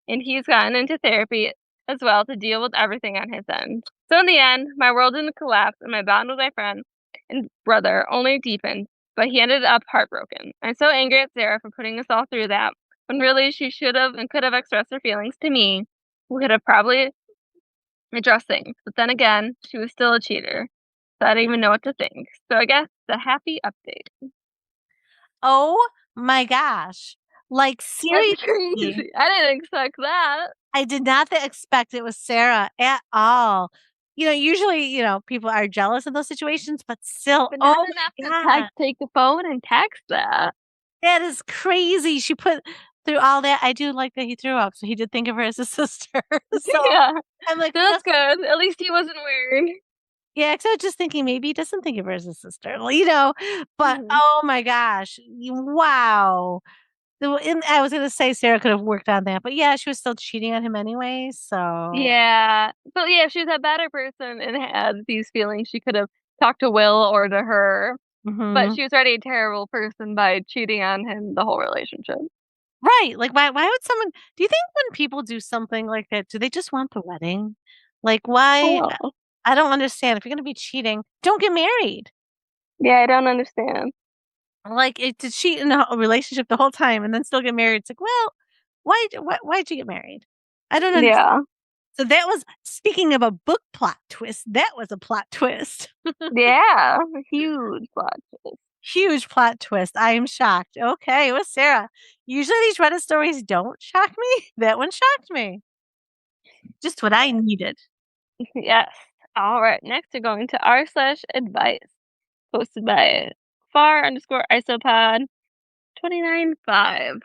and he's gotten into therapy as well to deal with everything on his end. So in the end, my world didn't collapse, and my bond with my friend and brother only deepened, but he ended up heartbroken. I'm so angry at Sarah for putting us all through that, when really she should have and could have expressed her feelings to me. We could have probably addressed things, but then again, she was still a cheater, so I don't even know what to think. So I guess the happy update. Oh my gosh. Like, That's seriously, crazy. I didn't expect that. I did not expect it was Sarah at all. Usually, people are jealous in those situations, but still, But not oh enough my to god, take the phone and text that. that is crazy. She put through all that. I do like that he threw up, so he did think of her as a sister. So Yeah, I'm like, that's good. At least he wasn't weird. yeah, 'cause I was just thinking maybe he doesn't think of her as a sister, but Mhm. oh my gosh, wow. I was gonna say Sarah could have worked on that, but yeah, she was still cheating on him anyway, so Yeah. But yeah, if she was a better person and had these feelings, she could have talked to Will or to her. But Mhm. she was already a terrible person by cheating on him the whole relationship. Right, like, why would someone do you think when people do something like that, do they just want the wedding? Like, why Oh. I don't understand. If you're gonna be cheating, don't get married. Yeah, I don't understand. Like, to cheat in a relationship the whole time and then still get married, it's like, well, why'd you get married? I don't understand. Yeah. So that was speaking of a book plot twist, that was a plot twist. Yeah. Huge plot twist. Huge plot twist. I am shocked. Okay, with Sarah. Usually these Reddit stories don't shock me. That one shocked me. Just what I needed. Yes. All right. Next, we're going to r/advice, posted by far_isopod 295.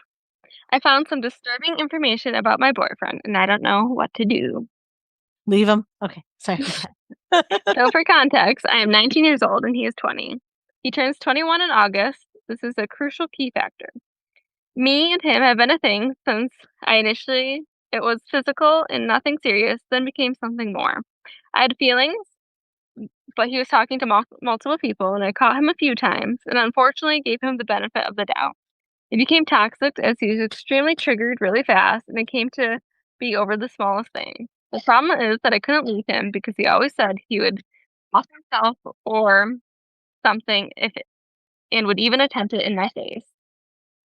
I found some disturbing information about my boyfriend, and I don't know what to do. Leave him. Okay, sorry. So, for context, I am 19 years old and he is 20. He turns 21 in August. This is a crucial key factor. Me and him have been a thing since it was physical and nothing serious, then became something more. I had feelings, but he was talking to multiple people, and I caught him a few times, and unfortunately gave him the benefit of the doubt. It became toxic as he was extremely triggered really fast, and it came to be over the smallest thing. The problem is that I couldn't leave him because he always said he would off himself or something and would even attempt it in my face.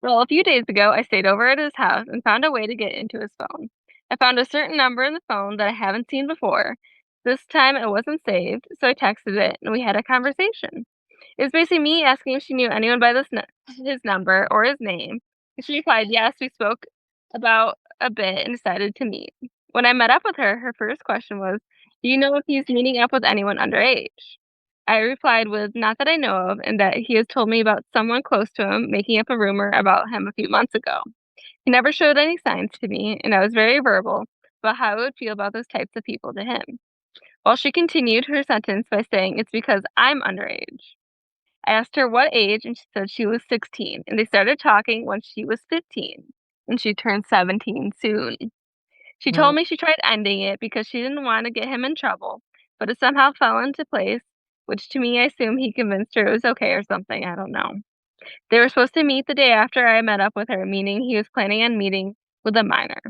Well, a few days ago, I stayed over at his house and found a way to get into his phone. I found a certain number in the phone that I haven't seen before. This time it wasn't saved, so I texted it and we had a conversation. It was basically me asking if she knew anyone by his number or his name. And she replied, yes, we spoke about a bit and decided to meet. When I met up with her, her first question was, do you know if he's meeting up with anyone underage? I replied with, not that I know of, and that he has told me about someone close to him making up a rumor about him a few months ago. He never showed any signs to me, and I was very verbal about how I would feel about those types of people to him. Well, she continued her sentence by saying it's because I'm underage. I asked her what age, and she said she was 16, and they started talking when she was 15, and she turned 17 soon. She told No. me she tried ending it because she didn't want to get him in trouble, but it somehow fell into place, which to me, I assume he convinced her it was okay or something. I don't know. They were supposed to meet the day after I met up with her, meaning he was planning on meeting with a minor.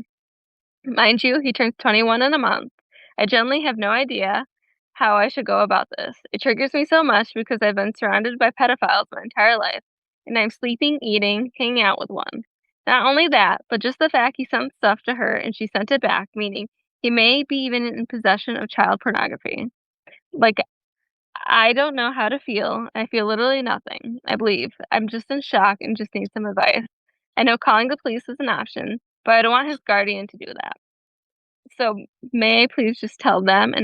Mind you, he turns 21 in a month. I generally have no idea how I should go about this. It triggers me so much because I've been surrounded by pedophiles my entire life, and I'm sleeping, eating, hanging out with one. Not only that, but just the fact he sent stuff to her and she sent it back, meaning he may be even in possession of child pornography. Like, I don't know how to feel. I feel literally nothing, I believe. I'm just in shock and just need some advice. I know calling the police is an option, but I don't want his guardian to do that. So, may I please just tell them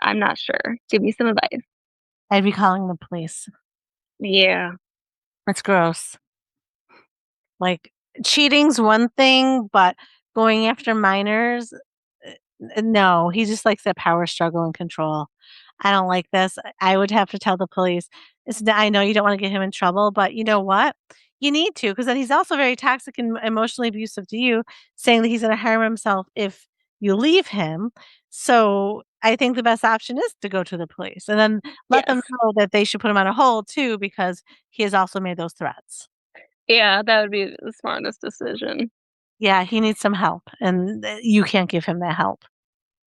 I'm not sure. Give me some advice. I'd be calling the police. Yeah. It's gross. Like, cheating's one thing, but going after minors, no, he just likes that power struggle and control. I don't like this. I would have to tell the police. I know you don't wanna get him in trouble, but you know what? You need to, because then he's also very toxic and emotionally abusive to you, saying that he's gonna harm himself if you leave him. So, I think the best option is to go to the police, and then let them Yes. know that they should put him on a hold too, because he has also made those threats. Yeah, that would be the smartest decision. Yeah, he needs some help, and, you can't give him that help.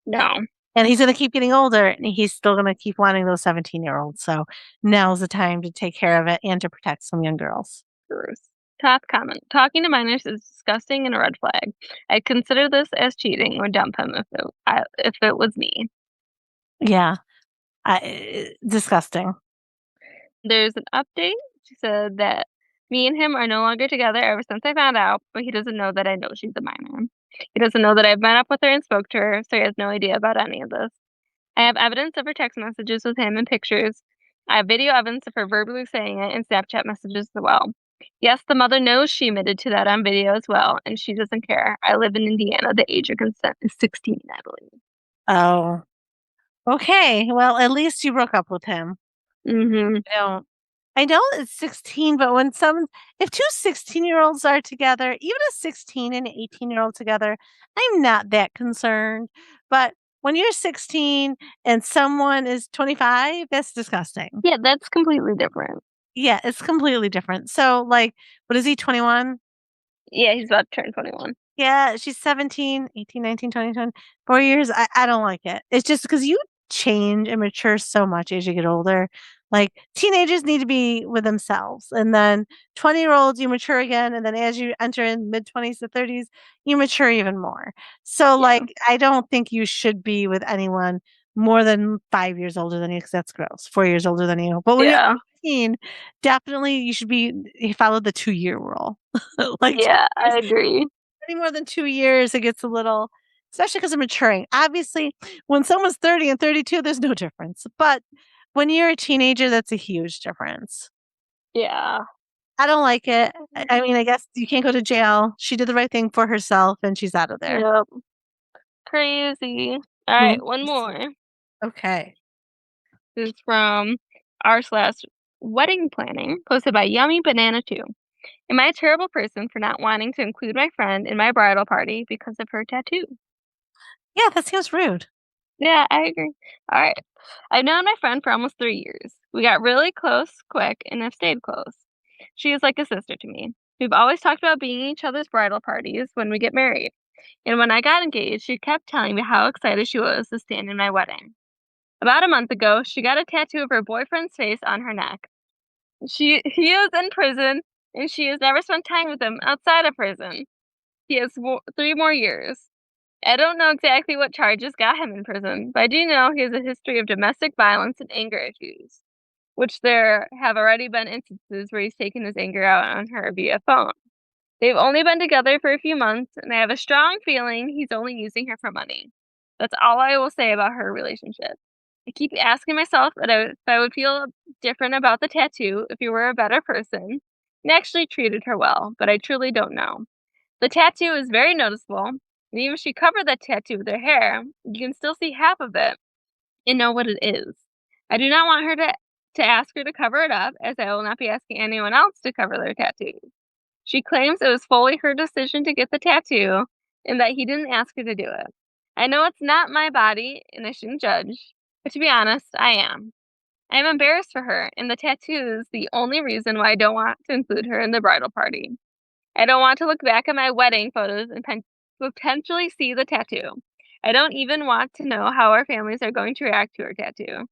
No. And he's gonna keep getting older, and he's still gonna keep wanting those 17-year-olds, so now's the time to take care of it and to protect some young girls. Gross. Top comment. Talking to minors is disgusting and a red flag. I'd consider this as cheating or dump him if it was me. Yeah, disgusting. There's an update. She said that me and him are no longer together ever since I found out, but he doesn't know that I know she's a minor. He doesn't know that I've met up with her and spoke to her, so he has no idea about any of this. I have evidence of her text messages with him and pictures. I have video evidence of her verbally saying it and Snapchat messages as well. Yes, the mother knows she admitted to that on video as well, and she doesn't care. I live in Indiana. The age of consent is 16, I believe. Oh, okay, well, at least you broke up with him. Mhm. I don't I know it's 16, but when if 2 16-year-olds are together, even a 16 and an 18-year-old together, I'm not that concerned. But when you're 16 and someone is 25, that's disgusting. Yeah, that's completely different. Yeah, it's completely different. So, like, what is he, 21? Yeah, he's about to turn 21. Yeah, she's 17, 18, 19, 20, 20, 4 years. I don't like it. It's just because you change and mature so much as you get older. Like, teenagers need to be with themselves, and then 20-year-olds, you mature again, and then as you enter in mid-20s to 30s, you mature even more. So, Yeah. like, I don't think you should be with anyone more than 5 years older than you, because that's gross. 4 years older than you. But when you're Yeah. 18, definitely you should be you follow the 2-year rule. Like, 2 Yeah, years I agree. any more than 2 years, it gets a little, especially because 'cause I'm maturing. Obviously, when someone's 30 and 32, there's no difference, but when you're a teenager, that's a huge difference. Yeah. I don't like it. I mean, I guess you can't go to jail. She did the right thing for herself, and she's out of there. Yep. Crazy. Mm, Alright, one more. okay. This is from r/wedding planning, posted by Yummy Banana 2. Am I a terrible person for not wanting to include my friend in my bridal party because of her tattoo? Yeah, that seems rude. Yeah, I agree. Alright. I've known my friend for almost 3 years. We got really close quick and have stayed close. She is like a sister to me. We've always talked about being in each other's bridal parties when we get married. And when I got engaged, she kept telling me how excited she was to stand in my wedding. About a month ago, she got a tattoo of her boyfriend's face on her neck. He is in prison, and she has never spent time with him outside of prison. He has 3 more years. I don't know exactly what charges got him in prison, but I do know he has a history of domestic violence and anger issues, which there have already been instances where he's taken his anger out on her via phone. They've only been together for a few months, and I have a strong feeling he's only using her for money. That's all I will say about her relationship. I keep asking myself if I would feel different about the tattoo if he were a better person and actually treated her well, but I truly don't know. The tattoo is very noticeable, and even if she covered that tattoo with her hair, you can still see half of it and know what it is. I do not want her to ask her to cover it up, as I will not be asking anyone else to cover their tattoos. She claims it was fully her decision to get the tattoo and that he didn't ask her to do it. I know it's not my body and I shouldn't judge, but to be honest, I am. I am embarrassed for her, and the tattoo is the only reason why I don't want to include her in the bridal party. I don't want to look back at my wedding photos and potentially see the tattoo. I don't even want to know how our families are going to react to her tattoo.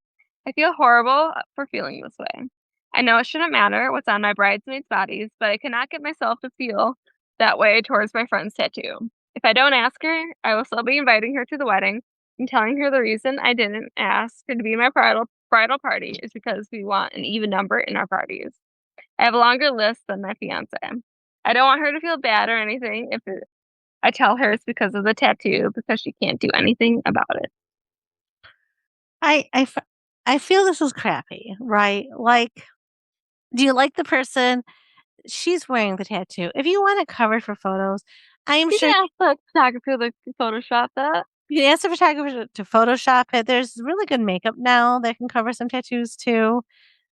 I feel horrible for feeling this way. I know it shouldn't matter what's on my bridesmaids' bodies, but I cannot get myself to feel that way towards my friend's tattoo. If I don't ask her, I will still be inviting her to the wedding and telling her the reason I didn't ask her to be my bridal party is because we want an even number in our parties. I have a longer list than my fiance. I don't want her to feel bad or anything I tell her it's because of the tattoo because she can't do anything about it. I I f I feel this is crappy, right? Like, do you like the person? She's wearing the tattoo. If you want it covered for photos, I am You sure can ask the photographer to Photoshop that. you can ask the photographer to Photoshop it. There's really good makeup now that can cover some tattoos too.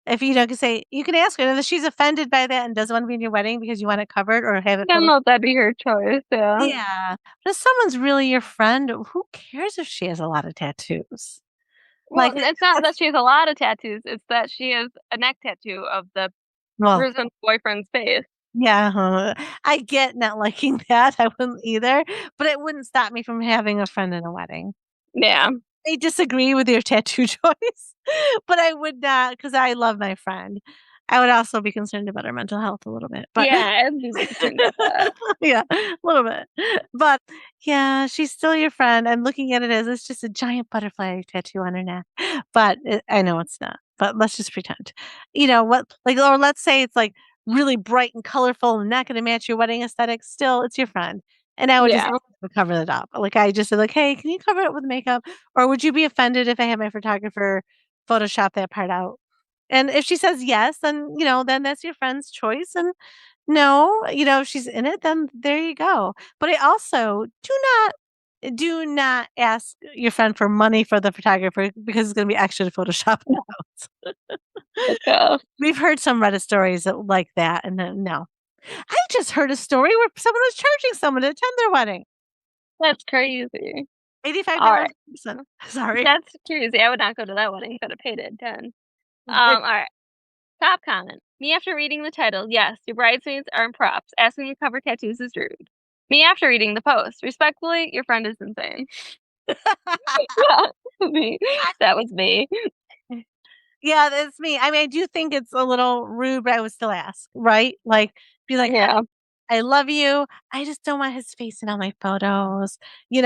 If you know, can say you can ask her, and if she's offended by that and doesn't wanna be in your wedding because you want it covered or have it I don't photo. know if that'd be her choice, yeah. Yeah, but if someone's really your friend, who cares if she has a lot of tattoos? Well, Like, it's not that that's she has a lot of tattoos, it's that she has a neck tattoo of the well, person's boyfriend's face. yeah, I get not liking that, I wouldn't either, but it wouldn't stop me from having a friend in a wedding. Yeah. I disagree with your tattoo choice, but I would not, because I love my friend. I would also be concerned about her mental health a little bit, but Yeah, I'd be concerned about that. yeah, a little bit. But yeah, she's still your friend. I'm looking at it as it's just a giant butterfly tattoo on her neck, but I know it's not. But let's just pretend. You know what? Like, or let's say it's like really bright and colorful and not going to match your wedding aesthetic. Still, it's your friend, and I would just Yeah. ask her to cover it up. Like I just said, like, hey, can you cover it with makeup, or would you be offended if I had my photographer Photoshop that part out? And if she says yes, then then that's your friend's choice, and no, if she's in it, then there you go. But I also do not ask your friend for money for the photographer because it's gonna be extra to Photoshop it out. We've heard some Reddit stories like that, and then no. I just heard a story where someone was charging someone to attend their wedding. That's crazy. $85 Alright. a person. Sorry. That's crazy. I would not go to that wedding if I'd have paid it 10. But Alright. Top comment. Me after reading the title, yes, your bridesmaids aren't props. Asking to cover tattoos is rude. Me after reading the post, respectfully, your friend is insane. Yeah, me. That was me. yeah, that's me. I mean, I do think it's a little rude, but I would still ask, right? Like, be like, Yeah, I love you. I just don't want his face in all my photos. Do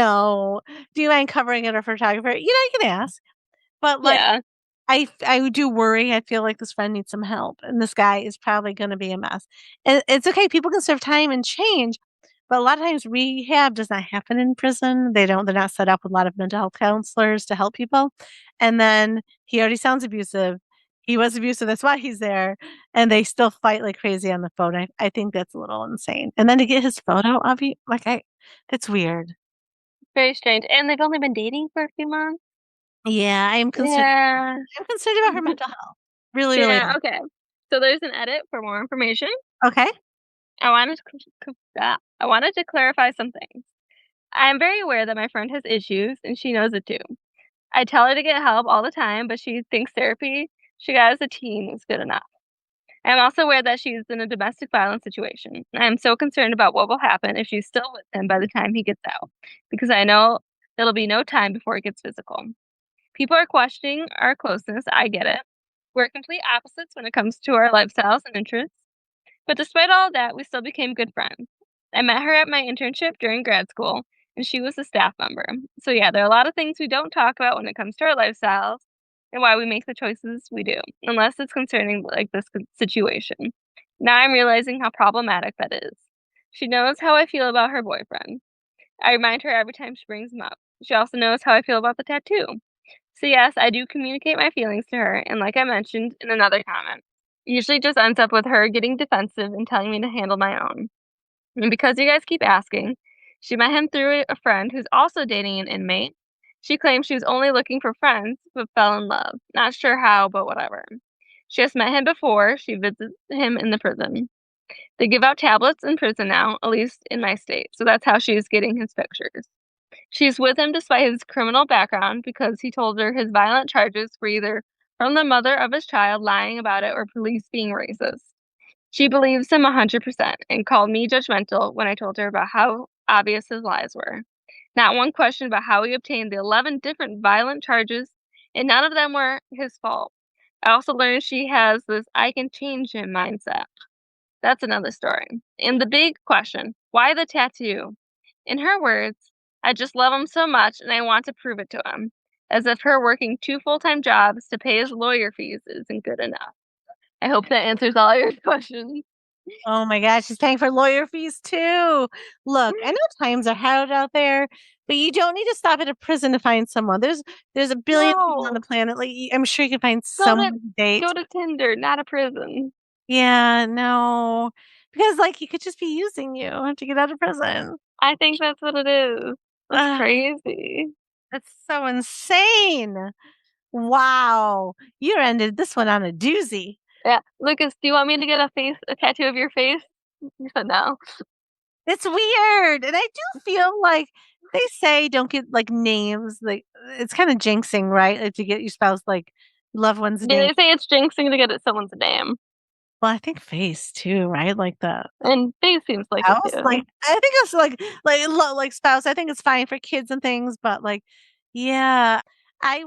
you mind covering it or photographer? You can ask. But like yeah, I do worry. I feel like this friend needs some help, and this guy is probably gonna be a mess. And it's okay, people can serve time and change, but a lot of times rehab does not happen in prison. They're not set up with a lot of mental health counselors to help people. And then he already sounds abusive. He was abusive, that's why he's there, and they still fight like crazy on the phone. I think that's a little insane. And then to get his photo of you, that's weird. very strange. And they've only been dating for a few months. Yeah, Yeah. I'm concerned about her mental health. Really, really Yeah, am. okay. So there's an edit for more information. Okay. I wanted to clarify some things. I am very aware that my friend has issues, and she knows it too. I tell her to get help all the time, but she thinks therapy she got as a teen is good enough. I am also aware that she's in a domestic violence situation. I am so concerned about what will happen if she's still with him by the time he gets out, because I know it'll be no time before it gets physical. People are questioning our closeness. I get it. We're complete opposites when it comes to our lifestyles and interests. But despite all of that, we still became good friends. I met her at my internship during grad school, and she was a staff member. So, yeah, there are a lot of things we don't talk about when it comes to our lifestyles and why we make the choices we do, unless it's concerning like this situation. Now I'm realizing how problematic that is. She knows how I feel about her boyfriend. I remind her every time she brings him up. She also knows how I feel about the tattoo. So, yes, I do communicate my feelings to her, and like I mentioned in another comment, it usually just ends up with her getting defensive and telling me to handle my own. And because you guys keep asking, she met him through a friend who's also dating an inmate. She claims she was only looking for friends, but fell in love. Not sure how, but whatever. She has met him before. She visits him in the prison. They give out tablets in prison now, at least in my state. So that's how she's getting his pictures. She's with him despite his criminal background because he told her his violent charges were either from the mother of his child lying about it or police being racist. She believes him 100% and called me judgmental when I told her about how obvious his lies were. Not one question about how he obtained the 11 different violent charges, and none of them were his fault. I also learned she has this I can change him mindset. That's another story. And the big question, why the tattoo? In her words, I just love him so much and I want to prove it to him. As if her working 2 full-time jobs to pay his lawyer fees isn't good enough. I hope that answers all your questions. Oh my gosh, she's paying for lawyer fees too. Look, I know times are hard out there, but you don't need to stop at a prison to find someone. There's a billion people on No. the planet. Like I'm sure you can find Go to someone to date. go to Tinder, not a prison. Yeah, no. Because like he could just be using you to get out of prison. I think that's what it is. That's Ugh, crazy. that's so insane. Wow. You ended this one on a doozy. Yeah. Lucas, do you want me to get a tattoo of your face? You said no. It's weird, and I do feel like they say don't get, like, names, like, it's kinda jinxing, right? Like, to get your spouse, like, loved one's Yeah, name. they say it's jinxing to get it someone's name. Well, I think face too, right? Like, the And face seems like it spouse? too. Like, I think it's like spouse, I think it's fine for kids and things, but, like, yeah, I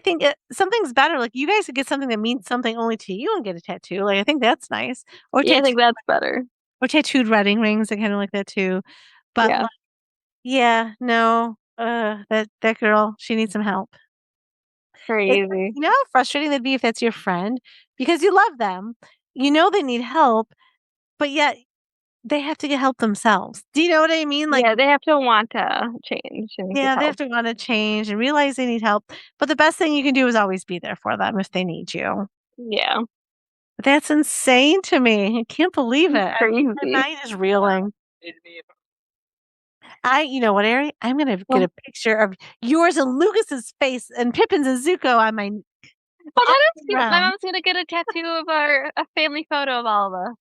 think something's better, like, you guys could get something that means something only to you and get a tattoo, like, I think that's nice. Or Yeah, I think that's better. tattooed wedding rings, I kinda like that too. But, Yeah. yeah, no, that girl, she needs some help. Crazy. You know how frustrating that'd be if that's your friend? Because you love them, you know they need help, but yet they have to get help themselves. Do you know what I mean? Like, Yeah, they have to want to change and get yeah, they have help. to wanna change and realize they need help, but the best thing you can do is always be there for them if they need you. Yeah. That's insane to me. I can't believe it. My Crazy. mind is reeling. You know what, Ari? I'm gonna get Well, a picture of yours and Lucas's face and Pippin's and Zuko on my Well, that is cute. My Around. mom's gonna get a tattoo of a family photo of all of us.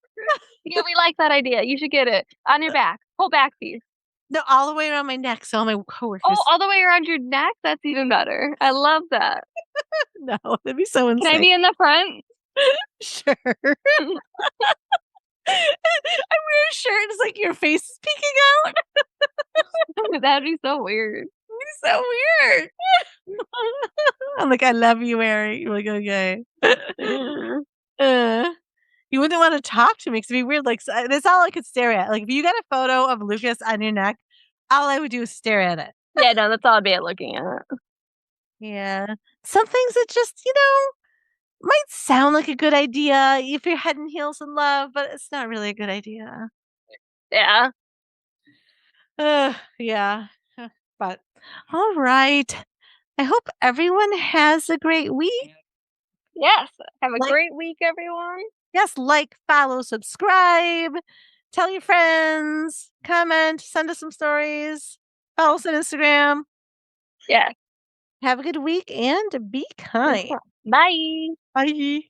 Yeah, we like that idea. You should get it on your back, whole back piece. No, all the way around my neck, so all my Oh, coworkers all the way around your neck? That's even better. I love that. no, that'd be so Can I insane. be in the front? Sure. I wear a shirt, it's like your face is peeking out. That'd be so weird. It's so weird. I'm like, "I love you, Mary." You're like, "Okay." Uh, you wouldn't wanna talk to me 'cause it'd be weird, like, that's all I could stare at. Like, if you got a photo of Lucas on your neck, all I would do is stare at it. Yeah, no, that's all I'd be at looking at. Yeah. Some things that just, might sound like a good idea if you're head and heels in love, but it's not really a good idea. Yeah. Yeah. But alright. I hope everyone has a great week. Yes. Have a Like great week, everyone. Yes, like, follow, subscribe, tell your friends, comment, send us some stories, follow us on Instagram. Yeah. Have a good week and be kind. Bye. Bye.